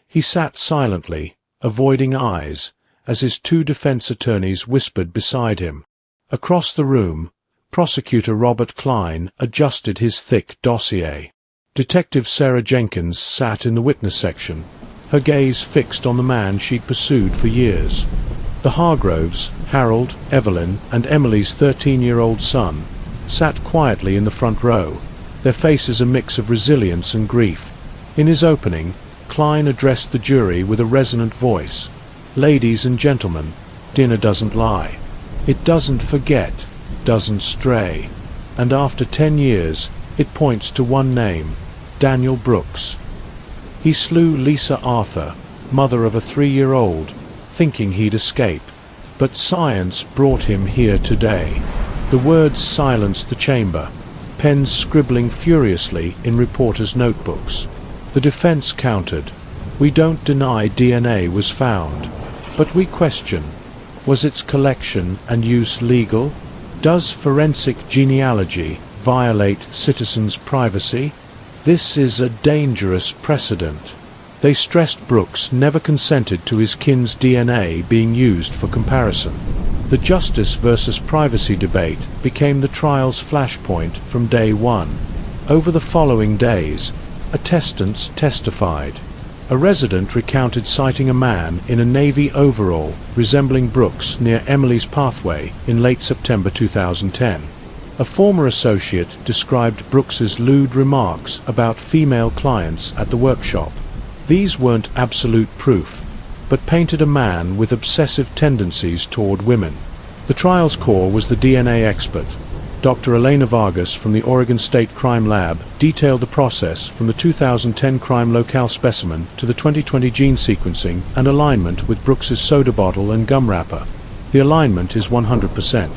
He sat silently, avoiding eyes, as his two defense attorneys whispered beside him. Across the room, Prosecutor Robert Klein adjusted his thick dossier. Detective Sarah Jenkins sat in the witness section, her gaze fixed on the man she'd pursued for years. The Hargroves, Harold, Evelyn, and Emily's 13-year-old son, sat quietly in the front row, their faces a mix of resilience and grief. In his opening, Klein addressed the jury with a resonant voice. "Ladies and gentlemen, dinner doesn't lie. It doesn't forget, doesn't stray. And after 10 years, it points to one name, Daniel Brooks. He slew Lisa Arthur, mother of a 3-year-old, thinking he'd escape. But science brought him here today." The words silenced the chamber, pens scribbling furiously in reporters' notebooks. The defense countered. "We don't deny DNA was found, but we question, was its collection and use legal? Does forensic genealogy violate citizens' privacy? This is a dangerous precedent." They stressed Brooks never consented to his kin's DNA being used for comparison. The justice versus privacy debate became the trial's flashpoint from day one. Over the following days, attestants testified. A resident recounted sighting a man in a Navy overall resembling Brooks near Emily's Pathway in late September 2010. A former associate described Brooks's lewd remarks about female clients at the workshop. These weren't absolute proof, but painted a man with obsessive tendencies toward women. The trial's core was the DNA expert. Dr. Elena Vargas from the Oregon State Crime Lab detailed the process from the 2010 crime locale specimen to the 2020 gene sequencing and alignment with Brooks's soda bottle and gum wrapper. The alignment is 100%.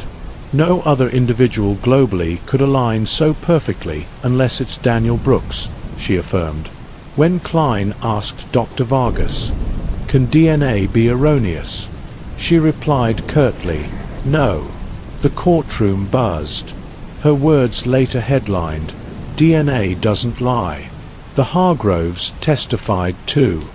No other individual globally could align so perfectly unless it's Daniel Brooks, she affirmed. When Klein asked Dr. Vargas, "Can DNA be erroneous?" she replied curtly, "No." The courtroom buzzed. Her words later headlined, "DNA doesn't lie." The Hargroves testified too.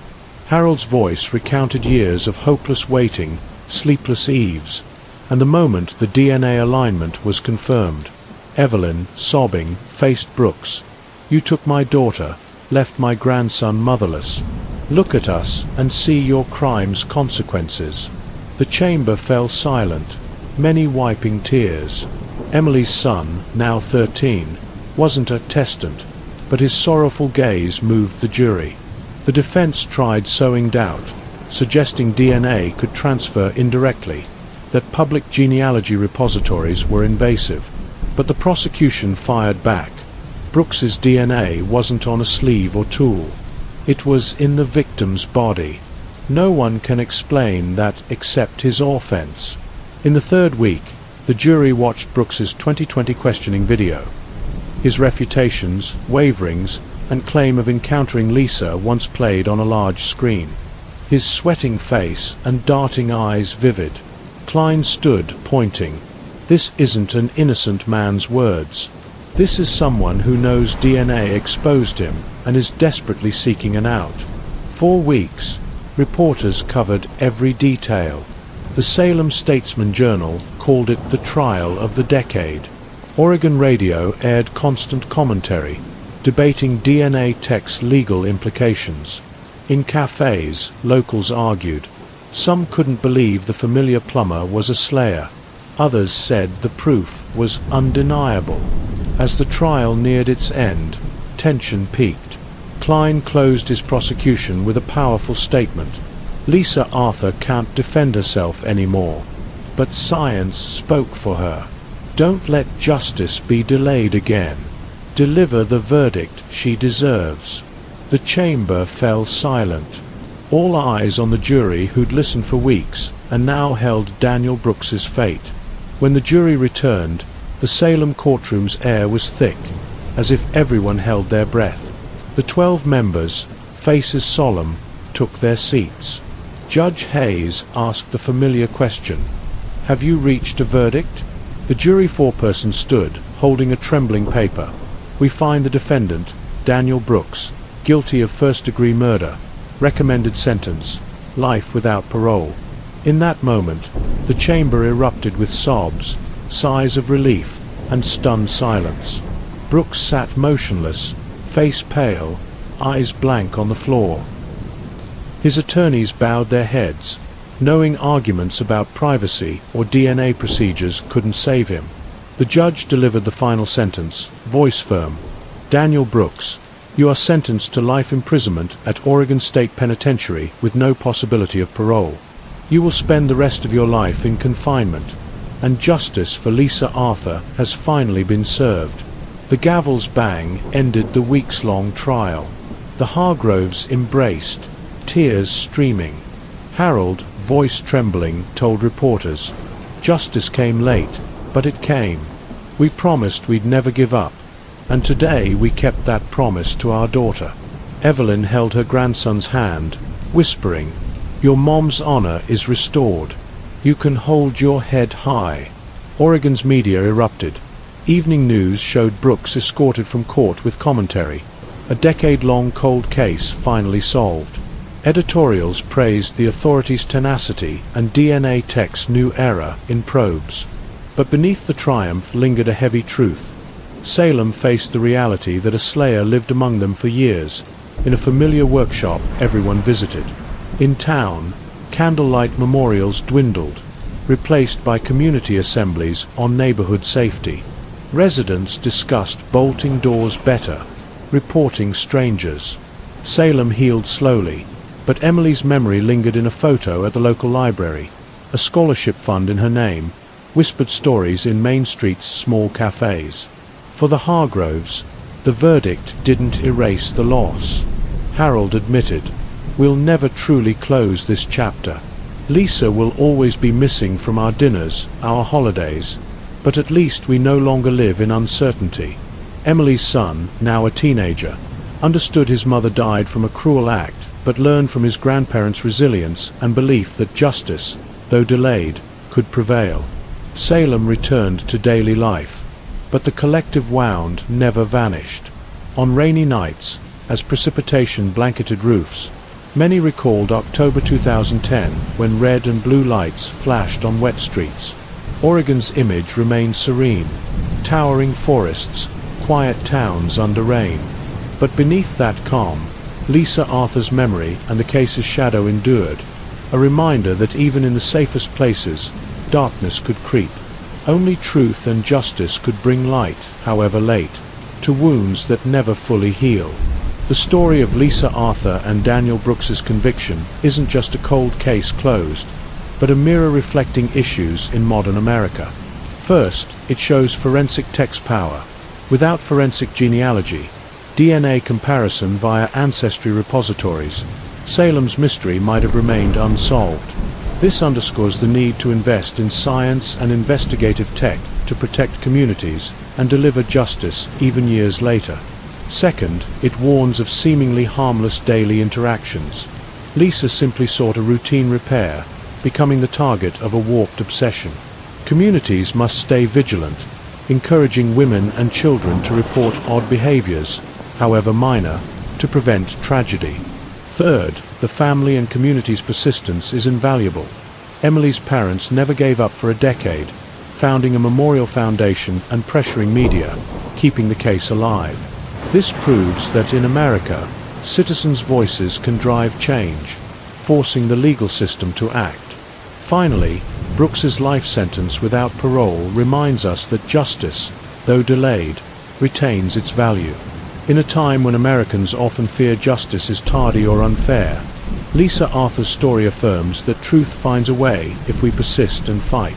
Harold's voice recounted years of hopeless waiting, sleepless eves, and the moment the DNA alignment was confirmed. Evelyn, sobbing, faced Brooks. "You took my daughter, left my grandson motherless. Look at us and see your crime's consequences." The chamber fell silent, many wiping tears. Emily's son, now 13, wasn't a testant, but his sorrowful gaze moved the jury. The defense tried sowing doubt, suggesting DNA could transfer indirectly, that public genealogy repositories were invasive, but the prosecution fired back. Brooks's DNA wasn't on a sleeve or tool. It was in the victim's body. No one can explain that except his offense. In the third week, the jury watched Brooks's 2020 questioning video. His refutations, waverings, and claim of encountering Lisa once played on a large screen. His sweating face and darting eyes vivid. Klein stood, pointing. "This isn't an innocent man's words. This is someone who knows DNA exposed him and is desperately seeking an out." 4 weeks. Reporters covered every detail. The Salem Statesman-Journal called it the trial of the decade. Oregon radio aired constant commentary, debating DNA tech's legal implications. In cafes, locals argued. Some couldn't believe the familiar plumber was a slayer. Others said the proof was undeniable. As the trial neared its end, tension peaked. Klein closed his prosecution with a powerful statement. Lisa Arthur can't defend herself anymore, but science spoke for her. Don't let justice be delayed again. Deliver the verdict she deserves. The chamber fell silent. All eyes on the jury who'd listened for weeks and now held Daniel Brooks's fate. When the jury returned, the Salem courtroom's air was thick, as if everyone held their breath. The 12 members, faces solemn, took their seats. Judge Hayes asked the familiar question, "Have you reached a verdict?" The jury foreperson stood, holding a trembling paper. "We find the defendant, Daniel Brooks, guilty of first-degree murder. Recommended sentence, life without parole." In that moment, the chamber erupted with sobs, sighs of relief, and stunned silence. Brooks sat motionless, face pale, eyes blank on the floor. His attorneys bowed their heads, knowing arguments about privacy or DNA procedures couldn't save him. The judge delivered the final sentence, voice firm. Daniel Brooks, you are sentenced to life imprisonment at Oregon State Penitentiary with no possibility of parole. You will spend the rest of your life in confinement, and justice for Lisa Arthur has finally been served. The gavel's bang ended the weeks-long trial. The Hargroves embraced, tears streaming. Harold, voice trembling, told reporters, "Justice came late, but it came. We promised we'd never give up, and today we kept that promise to our daughter." Evelyn held her grandson's hand, whispering, "Your mom's honor is restored. You can hold your head high." Oregon's media erupted. Evening news showed Brooks escorted from court with commentary. A decade-long cold case finally solved. Editorials praised the authorities' tenacity and DNA Tech's new era in probes. But beneath the triumph lingered a heavy truth. Salem faced the reality that a slayer lived among them for years, in a familiar workshop everyone visited. In town, candlelight memorials dwindled, replaced by community assemblies on neighborhood safety. Residents discussed bolting doors better, reporting strangers. Salem healed slowly, but Emily's memory lingered in a photo at the local library. A scholarship fund in her name, whispered stories in Main Street's small cafes. For the Hargroves, the verdict didn't erase the loss. Harold admitted, "We'll never truly close this chapter. Lisa will always be missing from our dinners, our holidays, but at least we no longer live in uncertainty." Emily's son, now a teenager, understood his mother died from a cruel act, but learned from his grandparents' resilience and belief that justice, though delayed, could prevail. Salem returned to daily life, but the collective wound never vanished. On rainy nights, as precipitation blanketed roofs, many recalled October 2010 when red and blue lights flashed on wet streets. Oregon's image remained serene, towering forests, quiet towns under rain. But beneath that calm, Lisa Arthur's memory and the case's shadow endured, a reminder that even in the safest places, darkness could creep. Only truth and justice could bring light, however late, to wounds that never fully heal. The story of Lisa Arthur and Daniel Brooks's conviction isn't just a cold case closed, but a mirror reflecting issues in modern America. First, it shows forensic tech's power. Without forensic genealogy, DNA comparison via ancestry repositories, Salem's mystery might have remained unsolved. This underscores the need to invest in science and investigative tech to protect communities and deliver justice even years later. Second, it warns of seemingly harmless daily interactions. Lisa simply sought a routine repair, becoming the target of a warped obsession. Communities must stay vigilant, encouraging women and children to report odd behaviors, however minor, to prevent tragedy. Third, the family and community's persistence is invaluable. Emily's parents never gave up for a decade, founding a memorial foundation and pressuring media, keeping the case alive. This proves that in America, citizens' voices can drive change, forcing the legal system to act. Finally, Brooks's life sentence without parole reminds us that justice, though delayed, retains its value. In a time when Americans often fear justice is tardy or unfair, Lisa Arthur's story affirms that truth finds a way if we persist and fight.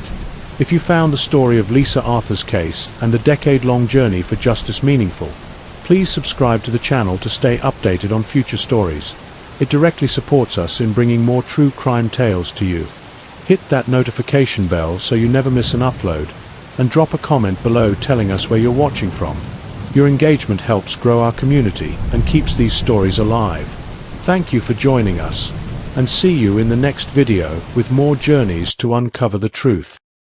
If you found the story of Lisa Arthur's case and the decade-long journey for justice meaningful, please subscribe to the channel to stay updated on future stories. It directly supports us in bringing more true crime tales to you. Hit that notification bell so you never miss an upload, and drop a comment below telling us where you're watching from. Your engagement helps grow our community and keeps these stories alive. Thank you for joining us, and see you in the next video with more journeys to uncover the truth.